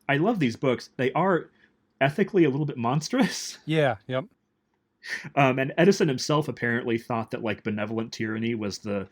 I love these books. They are ethically a little bit monstrous. Yeah. Yep. And Edison himself apparently thought that like benevolent tyranny was the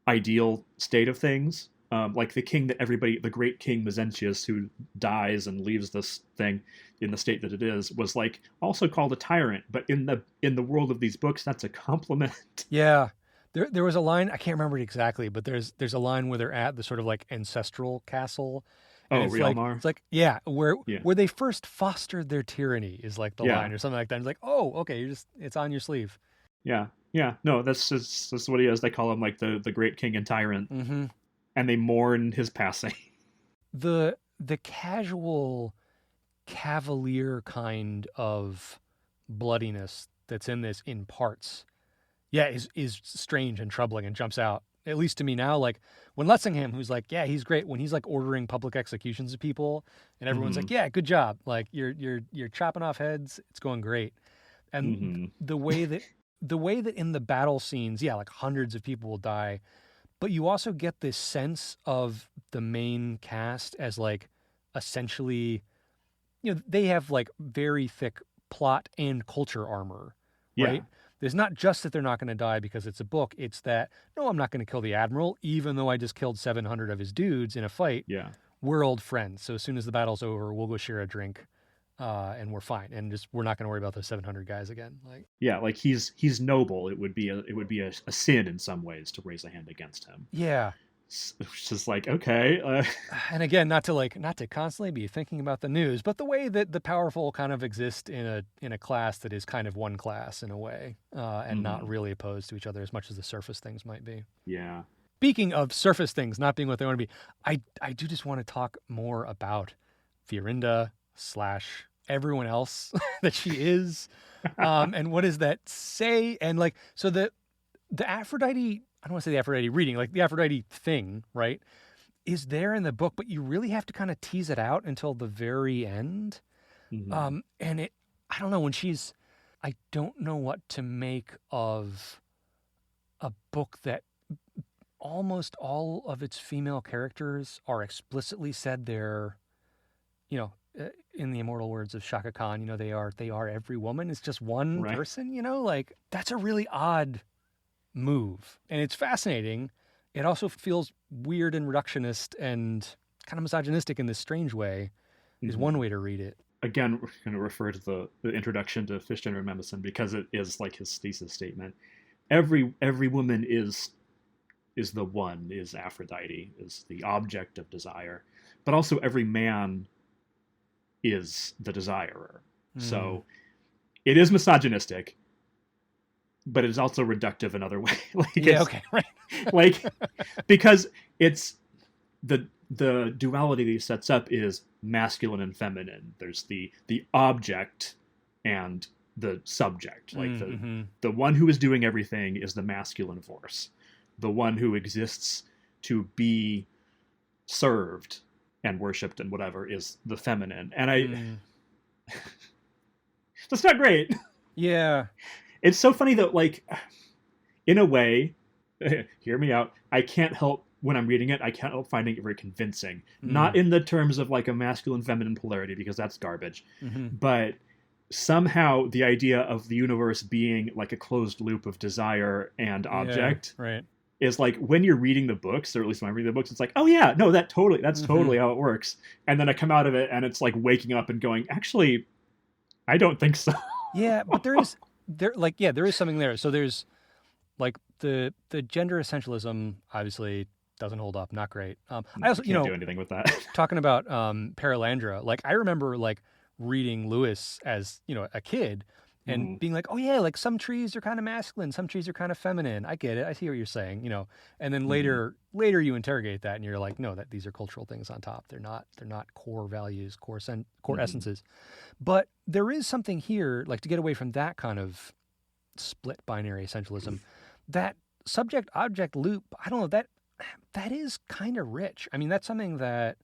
ideal state of things. Like the king that the great king Mezentius, who dies and leaves this thing in the state that it is, was like also called a tyrant. But in the world of these books, that's a compliment. Yeah. There was a line, I can't remember it exactly, but there's a line where they're at the sort of like ancestral castle, And Oh, Realmar. it's like, yeah, Yeah. where they first fostered their tyranny is like the Yeah. line or something like that. And it's like, oh, okay, it's on your sleeve. Yeah. Yeah. No, that's what he is. They call him like the great king and tyrant, Mm-hmm. and they mourn his passing. The casual cavalier kind of bloodiness that's in this in parts, yeah, is strange and troubling and jumps out. At least to me now, like when Letzingham, who's like, yeah, he's great when he's like ordering public executions of people, and everyone's Hmm. like, yeah, good job, like you're chopping off heads, it's going great. And Hmm. the way that in the battle scenes, yeah, like hundreds of people will die, but you also get this sense of the main cast as like essentially, they have like very thick plot and culture armor, Yeah. right? There's not just that they're not going to die because it's a book. It's that, no, I'm not going to kill the admiral, even though I just killed 700 of his dudes in a fight. Yeah. We're old friends. So as soon as the battle's over, we'll go share a drink, and we're fine. And just, we're not going to worry about those 700 guys again. Like, Yeah. Like he's noble. It would be a sin in some ways to raise a hand against him. yeah. It's just like, okay. And again, not to constantly be thinking about the news, but the way that the powerful kind of exist in a class that is kind of one class in a way, and not Mhm. really opposed to each other as much as the surface things might be. Yeah. Speaking of surface things not being what they want to be, I do just want to talk more about Fiorinda slash everyone else that she is, and what does that say? And like, so the Aphrodite, I don't want to say the Aphrodite reading, like the Aphrodite thing, right, is there in the book, but you really have to kind of tease it out until the very end. Hmm. And I don't know, I don't know what to make of a book that almost all of its female characters are explicitly said they're, in the immortal words of Shaka Khan, they are every woman. It's just one Right. person, like that's a really odd move. And it's fascinating. It also feels weird and reductionist and kind of misogynistic in this strange way, is one Hmm. way to read it. Again, we're going to refer to the introduction to Fischner and Mendelssohn because it is like his thesis statement. Every woman is the one, is Aphrodite, is the object of desire, but also every man is the desirer. Mm. So it is misogynistic, but it is also reductive in other ways. Like Yeah, it's okay, right. like because it's the duality that he sets up is masculine and feminine. There's the object and the subject. Like Mm-hmm. the one who is doing everything is the masculine force. The one who exists to be served and worshipped and whatever is the feminine. And Mm. that's not great. Yeah. It's so funny that like in a way, hear me out. I can't help when I'm reading it. I can't help finding it very convincing. Not Mm. in the terms of like a masculine feminine polarity because that's garbage, Mm-hmm. but somehow the idea of the universe being like a closed loop of desire and Yeah, object right. is like when you're reading the books, or at least when I'm reading the books, it's like, oh yeah, no, that's Mm-hmm. totally how it works. And then I come out of it and it's like waking up and going, actually, I don't think so. Yeah, but there is something there. So there's like the gender essentialism obviously doesn't hold up, not great. I No, also, I can't do anything with that. talking about Paralandra, like I remember like reading Lewis as, a kid and Mhm. being like, oh yeah, like some trees are kind of masculine, some trees are kind of feminine. I get it. I see what you're saying, And then Mhm. later you interrogate that and you're like, no, that these are cultural things on top. They're not core values, core Mhm. essences. But there is something here, like to get away from that kind of split binary essentialism, that subject object loop, I don't know, that is kind of rich. I mean, that's something that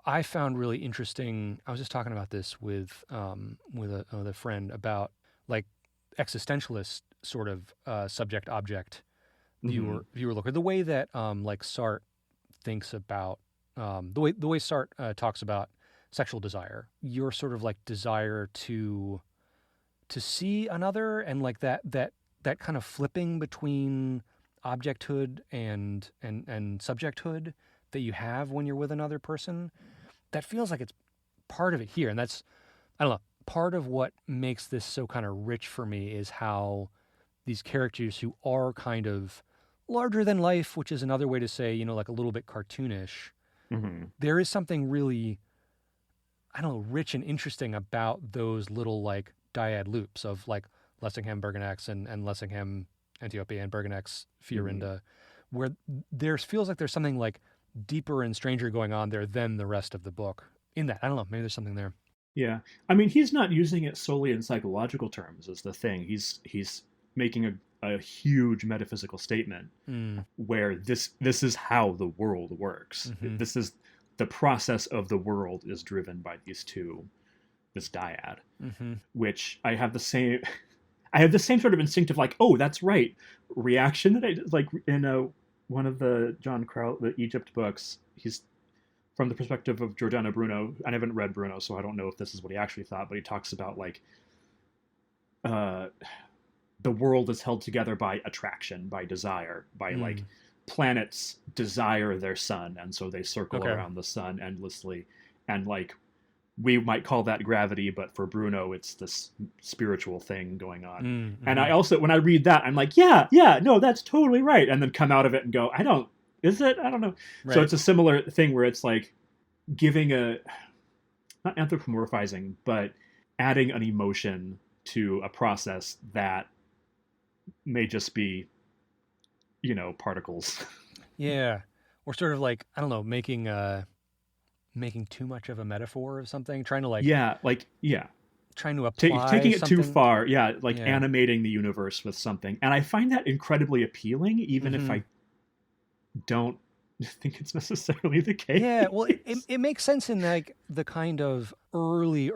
I found really interesting. I was just talking about this with a friend about like existentialist sort of subject object Mhm. viewer looker. The way that like Sartre thinks about the way Sartre talks about sexual desire, your sort of like desire to see another, and like that kind of flipping between objecthood and subjecthood that you have when you're with another person, that feels like it's part of it here. And that's, I don't know, part of what makes this so kind of rich for me is how these characters who are kind of larger than life, which is another way to say, like a little bit cartoonish, Mhm. there is something really, I don't know, rich and interesting about those little like dyad loops of like Lessingham, Bergenax, and Lessingham, Antiope, and Bergenax, Mhm. Fiorinda, where there feels like there's something like deeper and stranger going on there than the rest of the book. In that, I don't know, maybe there's something there. Yeah. I mean, he's not using it solely in psychological terms is the thing. He's making a huge metaphysical statement Mm, where this is how the world works. mm-hmm. This is the process of the world is driven by these two, this dyad, Mm-hmm. which I have the same sort of instinctive like, oh, that's right, reaction that I like in one of the John Crowley, the Egypt books. He's from the perspective of Giordano Bruno. I haven't read Bruno, so I don't know if this is what he actually thought, but he talks about like uh, the world is held together by attraction, by desire, by like Mm. planets desire their sun, and so they circle Okay. around the sun endlessly, and like we might call that gravity, but for Bruno, it's this spiritual thing going on. And Mm-hmm. I also, when I read that, I'm like, yeah, yeah, no, that's totally right. And then come out of it and go, I don't, is it? I don't know. So Right. it's a similar thing where it's like giving a, not anthropomorphizing, but adding an emotion to a process that may just be, particles. Yeah. Or sort of like, I don't know, making too much of a metaphor of something, trying to like Yeah, like, yeah. trying to apply Taking it too something. far, yeah, like Yeah. animating the universe with something. And I find that incredibly appealing, even if Mm-hmm. I don't think it's necessarily the Yeah, well, case. it makes sense in like the kind of early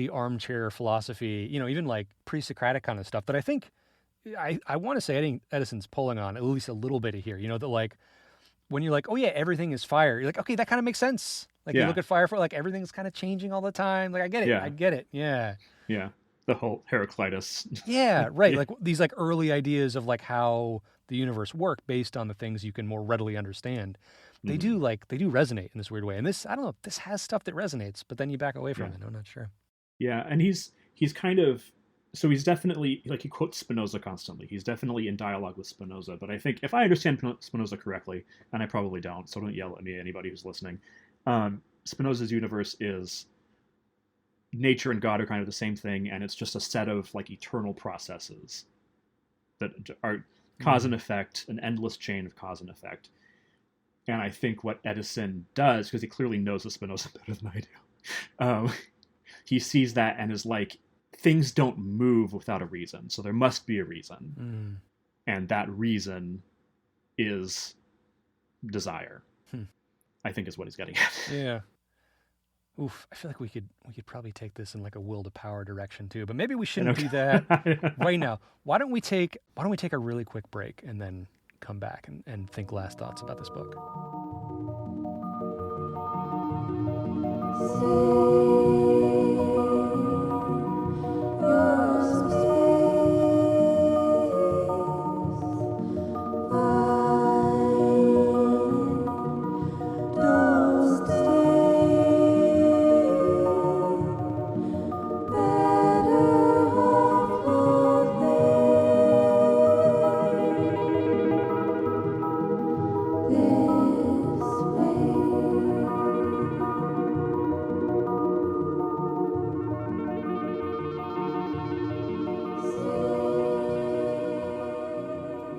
armchair philosophy, even like pre-Socratic kind of stuff that I think I want to say Edison's pulling on at least a little bit of here. That like when you're like, oh yeah, everything is fire. You're like, okay, that kind of makes sense. Like you look Yeah, at fire for like everything's kind of changing all the time. Like I get it. I yeah, get it. Yeah. yeah. The whole Heraclitus. Yeah, right. Yeah. Like these like early ideas of like how the universe work based on the things you can more readily understand. Mhm. They do resonate in this weird way. And this, I don't know, this has stuff that resonates, but then you back away from Yeah. it. I'm not sure. Yeah, and he's kind of, so he's definitely like he quotes Spinoza constantly. He's definitely in dialogue with Spinoza, but I think if I understand Spinoza correctly, and I probably don't, so don't yell at me, anybody who's listening. Spinoza's universe is nature and God are kind of the same thing, and it's just a set of like eternal processes that are cause Mm. and effect, an endless chain of cause and effect. And I think what Edison does, because he clearly knows the Spinoza better than I do, he sees that and is like, things don't move without a reason, so there must be a reason, Mm. and that reason is desire. Hmm. I think is what he's getting at. Yeah. Oof. I feel like we could probably take this in like a will to power direction too, but maybe we And shouldn't do that okay. right now. Why don't we take a really quick break and then come back and think last thoughts about this book?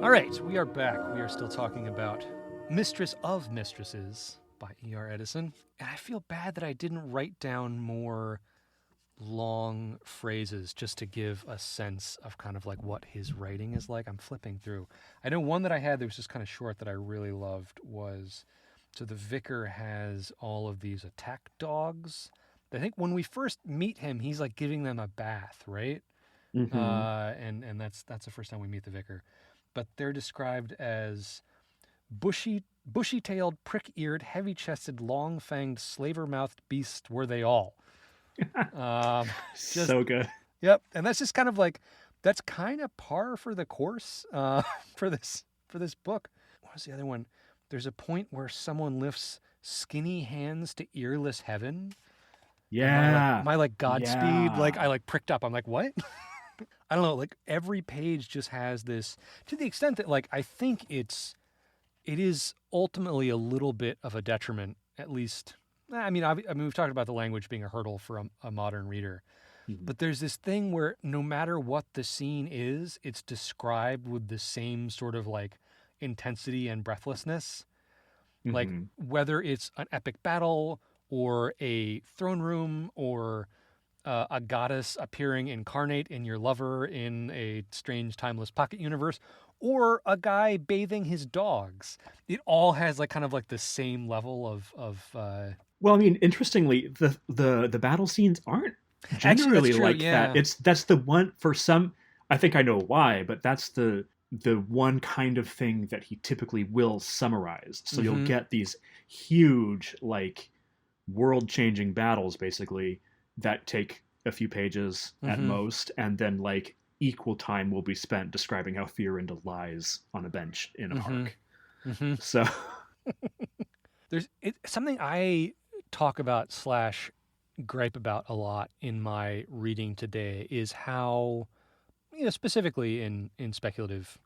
All right, we are back. We are still talking about Mistress of Mistresses by E.R. Edison. And I feel bad that I didn't write down more long phrases just to give a sense of kind of like what his writing is like. I'm flipping through. I know one that I had that was just kind of short that I really loved was, so the vicar has all of these attack dogs. I think when we first meet him, he's like giving them a bath, right? Mm-hmm. And that's the first time we meet the vicar. But they're described as bushy-tailed, prick-eared, heavy-chested, long-fanged, slaver-mouthed beasts were they all. Um, just So good. Yep, and that's just kind of like that's kind of par for the course for this book. What was the other one? There's a point where someone lifts skinny hands to earless heaven, and Yeah. my like Godspeed, like I Yeah. like pricked up. I'm like, what? I don't know. Like every page just has this to the extent that like I think it is ultimately a little bit of a detriment at least. I mean, we've talked about the language being a hurdle for a modern reader, Mhm. but there's this thing where no matter what the scene is, it's described with the same sort of like intensity and breathlessness. Like Mhm. whether it's an epic battle or a throne room or a goddess appearing incarnate in your lover in a strange timeless pocket universe, or a guy bathing his dogs. It all has like kind of like the same level of. Well, I mean, interestingly, the battle scenes aren't Actually, that's generally true. like that. Yeah. That's the one for some. I think I know why, but that's the one kind of thing that he typically will summarize. So you'll Mm-hmm. get these huge, like, world-changing battles, basically, that take a few pages at Mm-hmm. most, and then like equal time will be spent describing how Fiorinda lies on a bench in a Mm-hmm. park. Mm-hmm. So, Something I talk about slash gripe about a lot in my reading today is how, specifically in speculative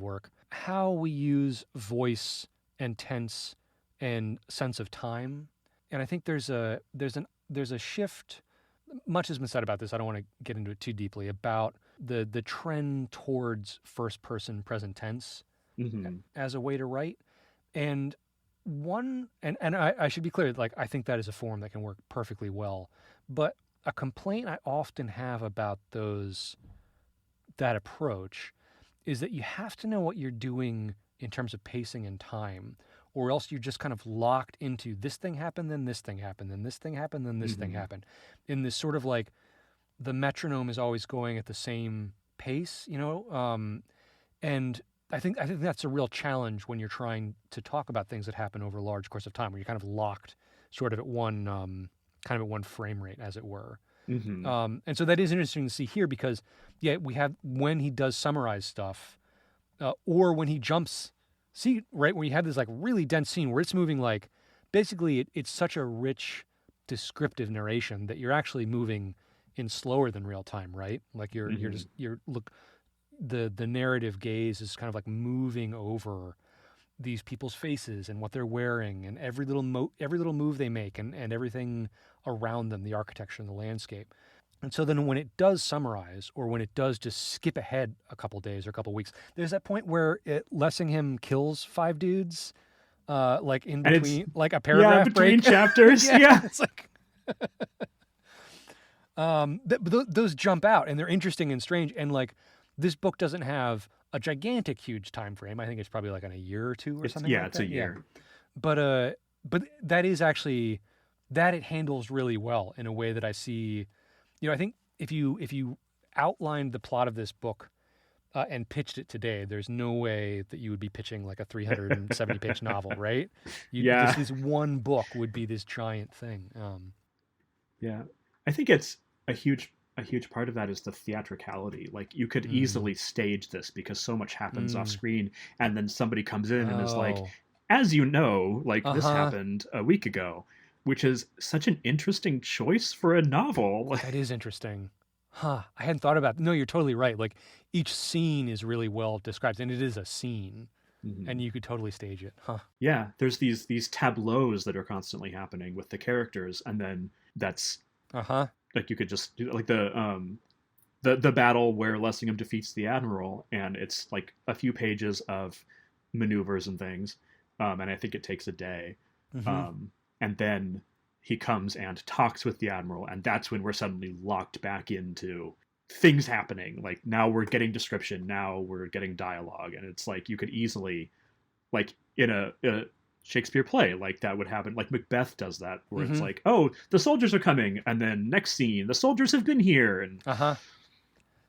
work, how we use voice and tense and sense of time. And I think there's a shift. Much has been said about this. I don't want to get into it too deeply about the trend towards first person present tense mhm. as a way to write. And I should be clear, like I think that is a form that can work perfectly well. But a complaint I often have about that approach is that you have to know what you're doing in terms of pacing and time, or else you're just kind of locked into this thing happened, then this thing happened, then this thing happened, then this thing Mhm. happened. In this sort of like the metronome is always going at the same pace. And I think that's a real challenge when you're trying to talk about things that happen over a large course of time, where you're kind of locked sort of at one frame rate, as it were. Mhm. And so that is interesting to see here because, yeah, we have when he does summarize stuff, or when he jumps, see, right, where you have this like really dense scene where it's moving like, basically, it's such a rich, descriptive narration that you're actually moving in slower than real time, right? Like you're Mhm. just you're look the narrative gaze is kind of like moving over these people's faces and what they're wearing and every little move they make and everything around them, the architecture and the landscape. And so then when it does summarize or when it does just skip ahead a couple days or a couple weeks, there's that point where Lessingham kills 5 dudes, like in And it's, between, like a yeah, paragraph between break. chapters. Yeah, Yeah. it's like those jump out and they're interesting and strange. And like this book doesn't have a gigantic, huge time frame. I think it's probably like in a year or two or It's, something yeah, like it's a that. Yeah, year. but that is actually that it handles really well in a way that I see. I think if you outlined the plot of this book and pitched it today, there's no way that you would be pitching like a 370-page novel, right? This Yeah. this one book would be this giant thing. Yeah. I think it's a huge part of that is the theatricality. Like you could Mm, easily stage this because so much happens off mm, screen and then somebody comes in and is like, oh, as you know, like this uh-huh. happened a week ago, which is such an interesting choice for a novel. That is interesting. Huh. I hadn't thought about. No, you're totally right. Like each scene is really well described, and it is a scene, and Mhm. you could totally stage it. Huh. Yeah, there's these tableaus that are constantly happening with the characters, and then that's Uh-huh. like you could just do like the battle where Lessingham defeats the admiral, and it's like a few pages of maneuvers and things, and I think it takes a day, Mm-hmm. um, and then he comes and talks with the admiral, and that's when we're suddenly locked back into things happening. Like now we're getting description, now we're getting dialogue, and it's like you could easily, like in a Shakespeare play, like that would happen. Like Macbeth does that, where it's Mm-hmm. like, oh, the soldiers are coming, and then next scene, the soldiers have been here, and Uh-huh.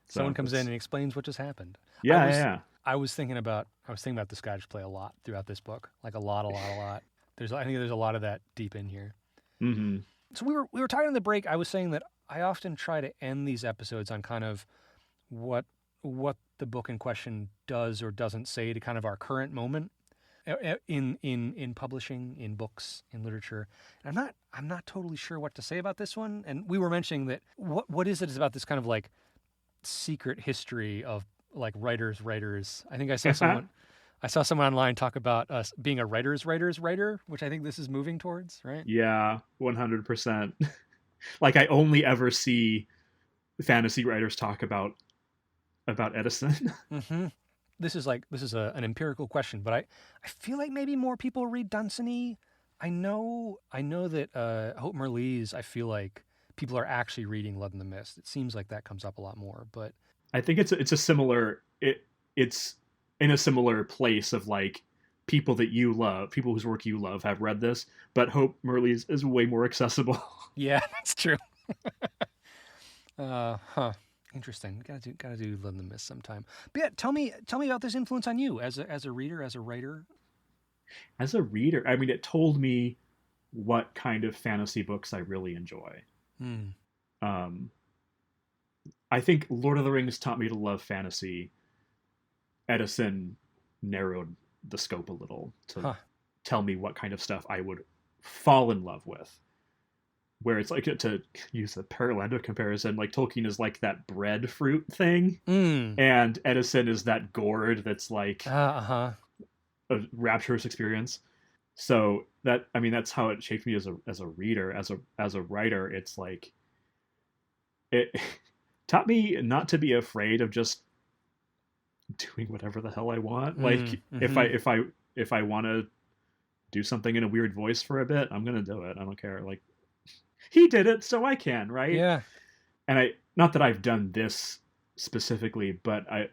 Someone so comes in it's and explains what just happened. I yeah, was yeah, I was thinking about the Scottish play a lot throughout this book. Like a lot, a lot, a lot. I think there's a lot of that deep in here. yeah. Mm-hmm. So we were talking in the break. I was saying that I often try to end these episodes on kind of what what the book in question does or doesn't say to kind of our current moment in publishing, in books, in literature. And I'm not totally sure what to say about this one. And we were mentioning that what is it is about this kind of like secret history of like writers. I think I saw someone I saw someone online talk about us being a writer's writer, which I think this is moving towards, right? Yeah, 100%. Like I only ever see fantasy writers talk about Edison. Mm-hmm. This is an empirical question, but I feel like maybe more people read Dunsany. I know that Hope Merlee's. I feel like people are actually reading Blood in the Mist. It seems like that comes up a lot more, but I think it's a similar it's in a similar place of like people that you love, people whose work you love have read this, but Hope Merlee's is way more accessible. yeah, that's true. Huh. Interesting. Gotta do Blood in the Mist sometime. But yeah, tell me about this influence on you as a reader, as a writer. As a reader, I mean, it told me what kind of fantasy books I really enjoy. Hmm. Um, I think Lord of the Rings taught me to love fantasy. Edison narrowed the scope a little to Huh. tell me what kind of stuff I would fall in love with. Where it's like, to use a parallel comparison, like Tolkien is like that breadfruit thing, Hmm. and Edison is that gourd that's like Uh-huh. a rapturous experience. So that, I mean, that's how it shaped me as a reader, as a writer. It's like it taught me not to be afraid of just doing whatever the hell I want. Hmm. Like Mm-hmm. if I want to do something in a weird voice for a bit, I'm gonna do it. I don't care. Like he did it, so I can, right? Yeah. And I, not that I've done this specifically, but I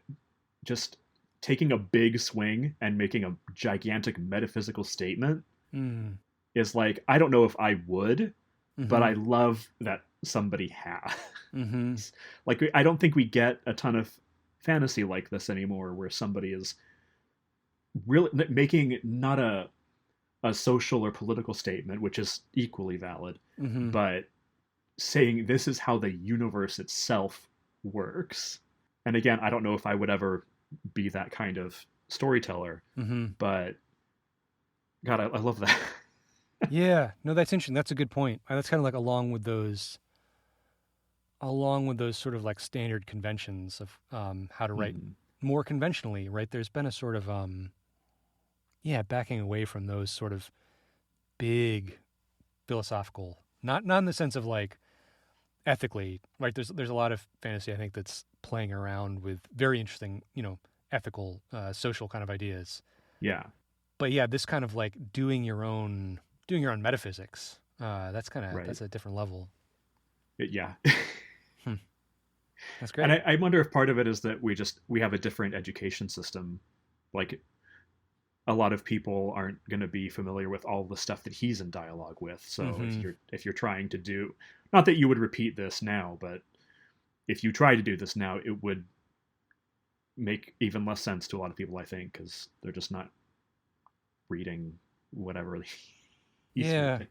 just taking a big swing and making a gigantic metaphysical statement Hmm. is like, I don't know if I would, but Mm-hmm. I love that somebody has. Mm-hmm. Like I don't think we get a ton of fantasy like this anymore, where somebody is really making not a social or political statement, which is equally valid, Mm-hmm. but saying this is how the universe itself works. And again, I don't know if I would ever be that kind of storyteller, Mm-hmm. but God, I love that. Yeah. No, that's interesting. That's a good point. That's kind of like along with those sort of like standard conventions of how to write Mhm. more conventionally, right? There's been a sort of yeah, backing away from those sort of big philosophical, not in the sense of like ethically, right? There's a lot of fantasy I think that's playing around with very interesting, ethical, social kind of ideas. Yeah, But yeah, this kind of like doing your own metaphysics. right. That's a different level. Yeah. Hmm. That's And great. I wonder if part of it is that we have a different education system. Like a lot of people aren't going to be familiar with all the stuff that he's in dialogue with. So Mm-hmm. if you're trying to do, not that you would repeat this now, but if you try to do this now, it would make even less sense to a lot of people, I think, because they're just not reading whatever he's Yeah, reading.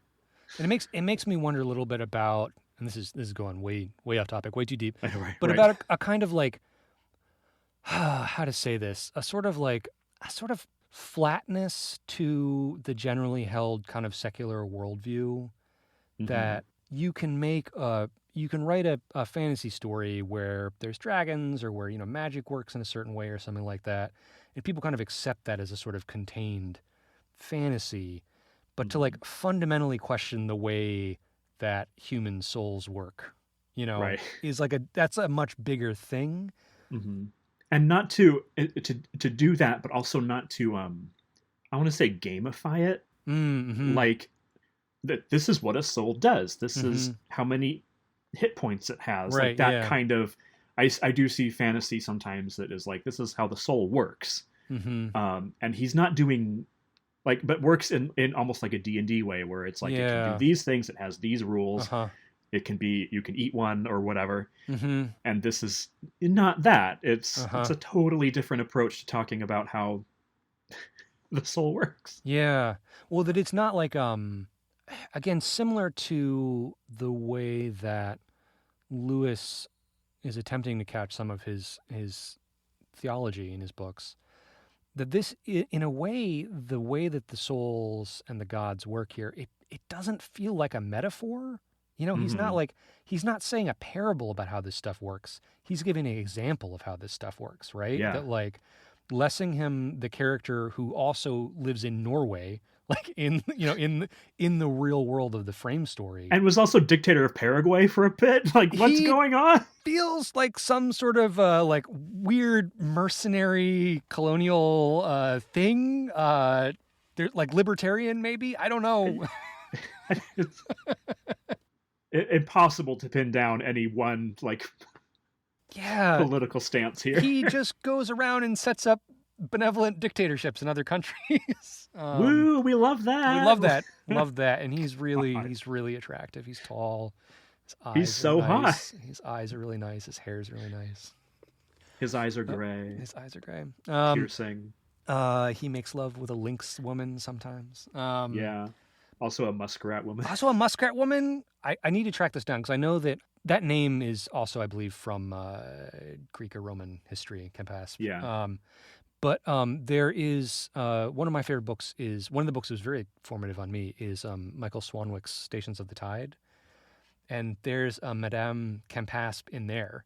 and it makes me wonder a little bit about, and this is going way off topic, way too deep, Right, but right. about a kind of like how to say this, a sort of flatness to the generally held kind of secular worldview Hmm. that you can write a fantasy story where there's dragons or where magic works in a certain way or something like that, and people kind of accept that as a sort of contained fantasy, but to Hmm. like fundamentally question the way that human souls work, Right. is like that's a much bigger thing. Hmm. And not to do that, but also not to I want to say gamify it. Mm-hmm. Like that this is what a soul does. This Mm-hmm. is how many hit points it has. Like Right. that Yeah. kind of. I do see fantasy sometimes that is like this is how the soul works. Mm-hmm. And he's not doing like, but works in almost like a D&D way where it's like it can do Yeah. these things, it has these Uh rules, huh. it can be you can eat one or whatever, Mm-hmm. and this is not that. Uh It's huh. a totally different approach to talking about how the soul works. Yeah. Well, that it's not like again, similar to the way that Lewis is attempting to catch some of his theology in his books. That in a way, the way that the souls and the gods work here, it doesn't feel like a metaphor. Hmm. He's not saying a parable about how this stuff works. He's giving an example of how this stuff works, right? Yeah. That like Lessingham, the character who also lives in Norway, like in the real world of the frame story, And was also dictator of Paraguay for a bit. Like, what's He- going on? feels like some sort of like weird mercenary colonial thing. They're like libertarian, maybe. I don't know. It's impossible to pin down any one like Yeah, political stance here. he just goes around and sets up benevolent dictatorships in other countries. Woo, we love that. We love that. Love that. And he's really attractive. He's tall. His eyes He's so are nice. hot. His eyes are really nice. His hair is really nice. His eyes are gray. His eyes are gray. Piercing. He makes love with a lynx woman sometimes. Yeah. Also a muskrat woman. Also a muskrat woman. I need to track this down because I know that name is also, I believe, from Greek or Roman history, Campaspe. Yeah. But there is one of my favorite books is one of the books that was very formative on me is Michael Swanwick's Stations of the Tide, and there's a Madame Campaspe in there,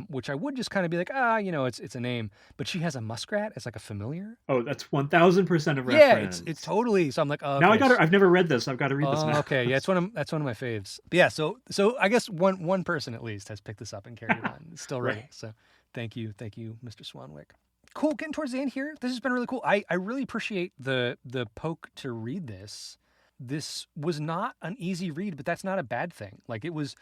which I would just kind of be like, it's a name, but she has a muskrat as like a familiar. Oh, that's 1000% of Yeah, reference. it's totally. So I'm like, oh, Now okay. I've never read this. I've got to read this now. Okay, yeah, that's one of my faves. But yeah, so I guess one person at least has picked this up and carried it on. It's still reading. Right. So thank you, Mr. Swanwick. Cool, getting towards the end here. This has been really cool. I really appreciate the poke to read this. This was not an easy read, but that's not a bad thing. Like it was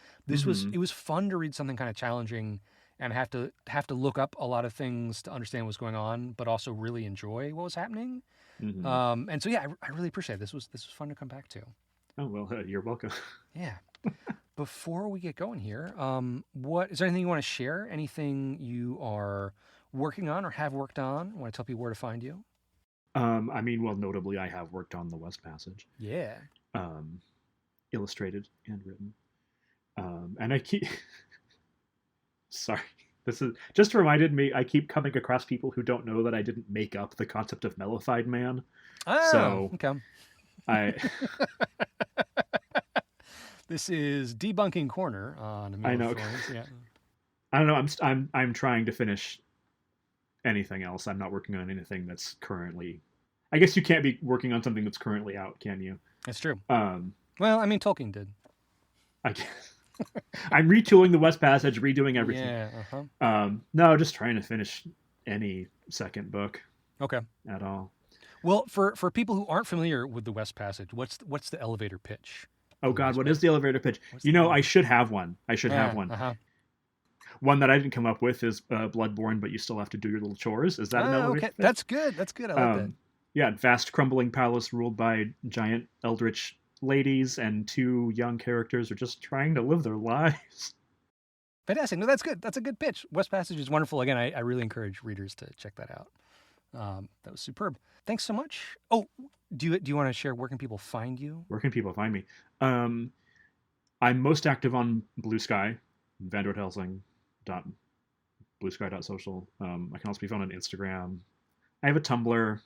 fun to read something kind of challenging and have to look up a lot of things to understand what's going on, but also really enjoy what was happening. Mhm. And so yeah, I really appreciate it. This was fun to come back to. Oh, well, you're welcome. Yeah. Before we get going here, what is there anything you want to share? Anything you are working on or have worked on? Want to tell people where to find you? Notably, I have worked on the West Passage, Yeah. illustrated and written. And I keep... Sorry. This is just reminded me, I keep coming across people who don't know that I didn't make up the concept of mellified man. Oh, So- okay. I This is Debunking Corner on I know. Thorns. Yeah. I don't know. I'm trying to finish anything else. I'm not working on anything that's currently... I guess you can't be working on something that's currently out, can you? That's true. Um, Well, I mean, Tolkien did. I guess. I'm retooling the West Passage, redoing everything. Yeah. Uh-huh. No, just trying to finish any second book Okay. at all. Well, for people who aren't familiar with the West Passage, what's the elevator pitch? Oh God, what is the elevator pitch? What's the I should have one. I should have one. Uh-huh. One that I didn't come up with is Bloodborne, but you still have to do your little chores. Is that an elevator pitch? That's good. That's good. I like that. Yeah, vast crumbling palace ruled by giant eldritch ladies, and two young characters are just trying to live their lives. Fantastic. No, that's good. That's a good pitch. West Passage is wonderful. Again, I really encourage readers to check that out. That was superb. Thanks so much. Oh, do you want to share where can people find you? Where can people find me? I'm most active on Blue Sky, vandrothelsing.bluesky.social. I can also be found on Instagram. I have a Tumblr.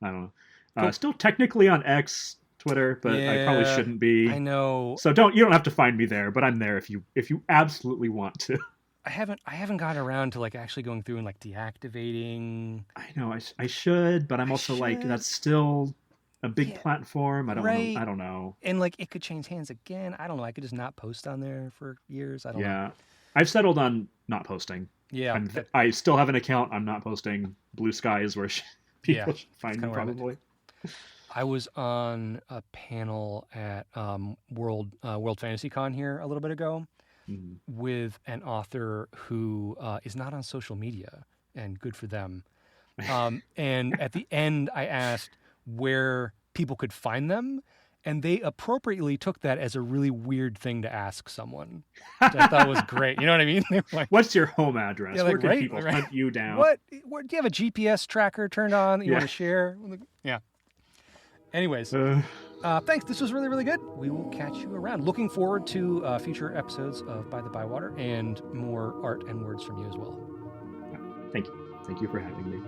I don't know. Cool. Still technically on X, Twitter, but I probably Yeah, shouldn't be. I know. So you don't have to find me there, but I'm there if you absolutely want to. I haven't gotten around to like actually going through and like deactivating. I know I should, but I'm also like, should. that's still a big Yeah, platform. I don't right. know. I don't know. And like it could change hands again. I don't know. I could just not post on there for years. I don't know. Yeah. I've settled on not posting. Yeah. I still have an account. I'm not posting. Blue Sky is where people should find me, kinda where I'm at. probably. I was on a panel at World Fantasy Con here a little bit ago Mhm. with an author who is not on social media, and good for them. And at the end, I asked where people could find them, and they appropriately took that as a really weird thing to ask someone, which I thought was great. You know what I mean? They were like, What's your home address? Yeah, like, Where can right, people right. hunt you down? what do you have a GPS tracker turned on that you Yeah. want to share? Yeah. Anyways. Thanks. This was really, really good. We will catch you around. Looking forward to future episodes of By the Bywater and more art and words from you as well. Thank you. Thank you for having me.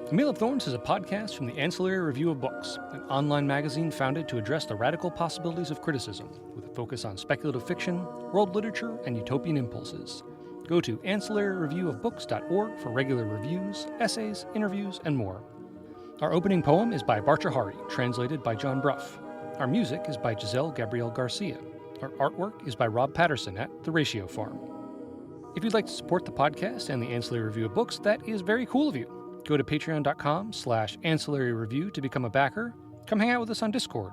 The Meal of Thorns is a podcast from the Ancillary Review of Books, an online magazine founded to address the radical possibilities of criticism, with a focus on speculative fiction, world literature, and utopian impulses. Go to ancillaryreviewofbooks.org for regular reviews, essays, interviews, and more. Our opening poem is by Barcha Hari, translated by John Bruff. Our music is by Giselle Gabrielle Garcia. Our artwork is by Rob Patterson at The Ratio Farm. If you'd like to support the podcast and the Ancillary Review of Books, that is very cool of you. Go to patreon.com/ancillary-review to become a backer. Come hang out with us on Discord.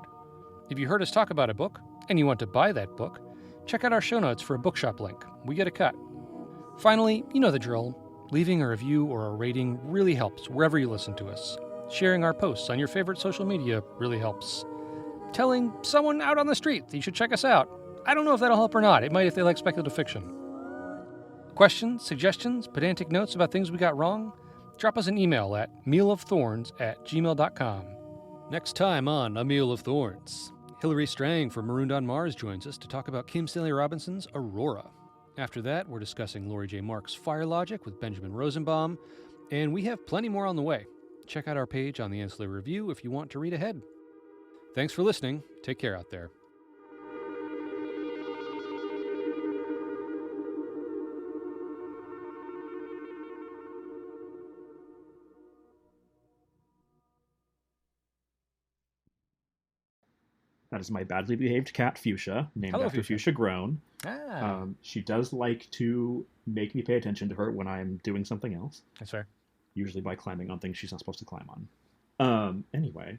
If you heard us talk about a book and you want to buy that book, check out our show notes for a bookshop link. We get a cut. Finally, you know the drill. Leaving a review or a rating really helps wherever you listen to us. Sharing our posts on your favorite social media really helps. Telling someone out on the street that you should check us out. I don't know if that'll help or not. It might if they like speculative fiction. Questions, suggestions, pedantic notes about things we got wrong? Drop us an email at mealofthorns@gmail.com. Next time on A Meal of Thorns, Hilary Strang from Marooned on Mars joins us to talk about Kim Stanley Robinson's Aurora. After that, we're discussing Laurie J. Mark's Fire Logic with Benjamin Rosenbaum, and we have plenty more on the way. Check out our page on the Ancillary Review if you want to read ahead. Thanks for listening. Take care out there. That is my badly behaved cat, Fuchsia, named Hello, after Fuchsia. Fuchsia Grown. Ah, She does like to make me pay attention to her when I'm doing something else, that's fair. usually by climbing on things she's not supposed to climb on. Anyway,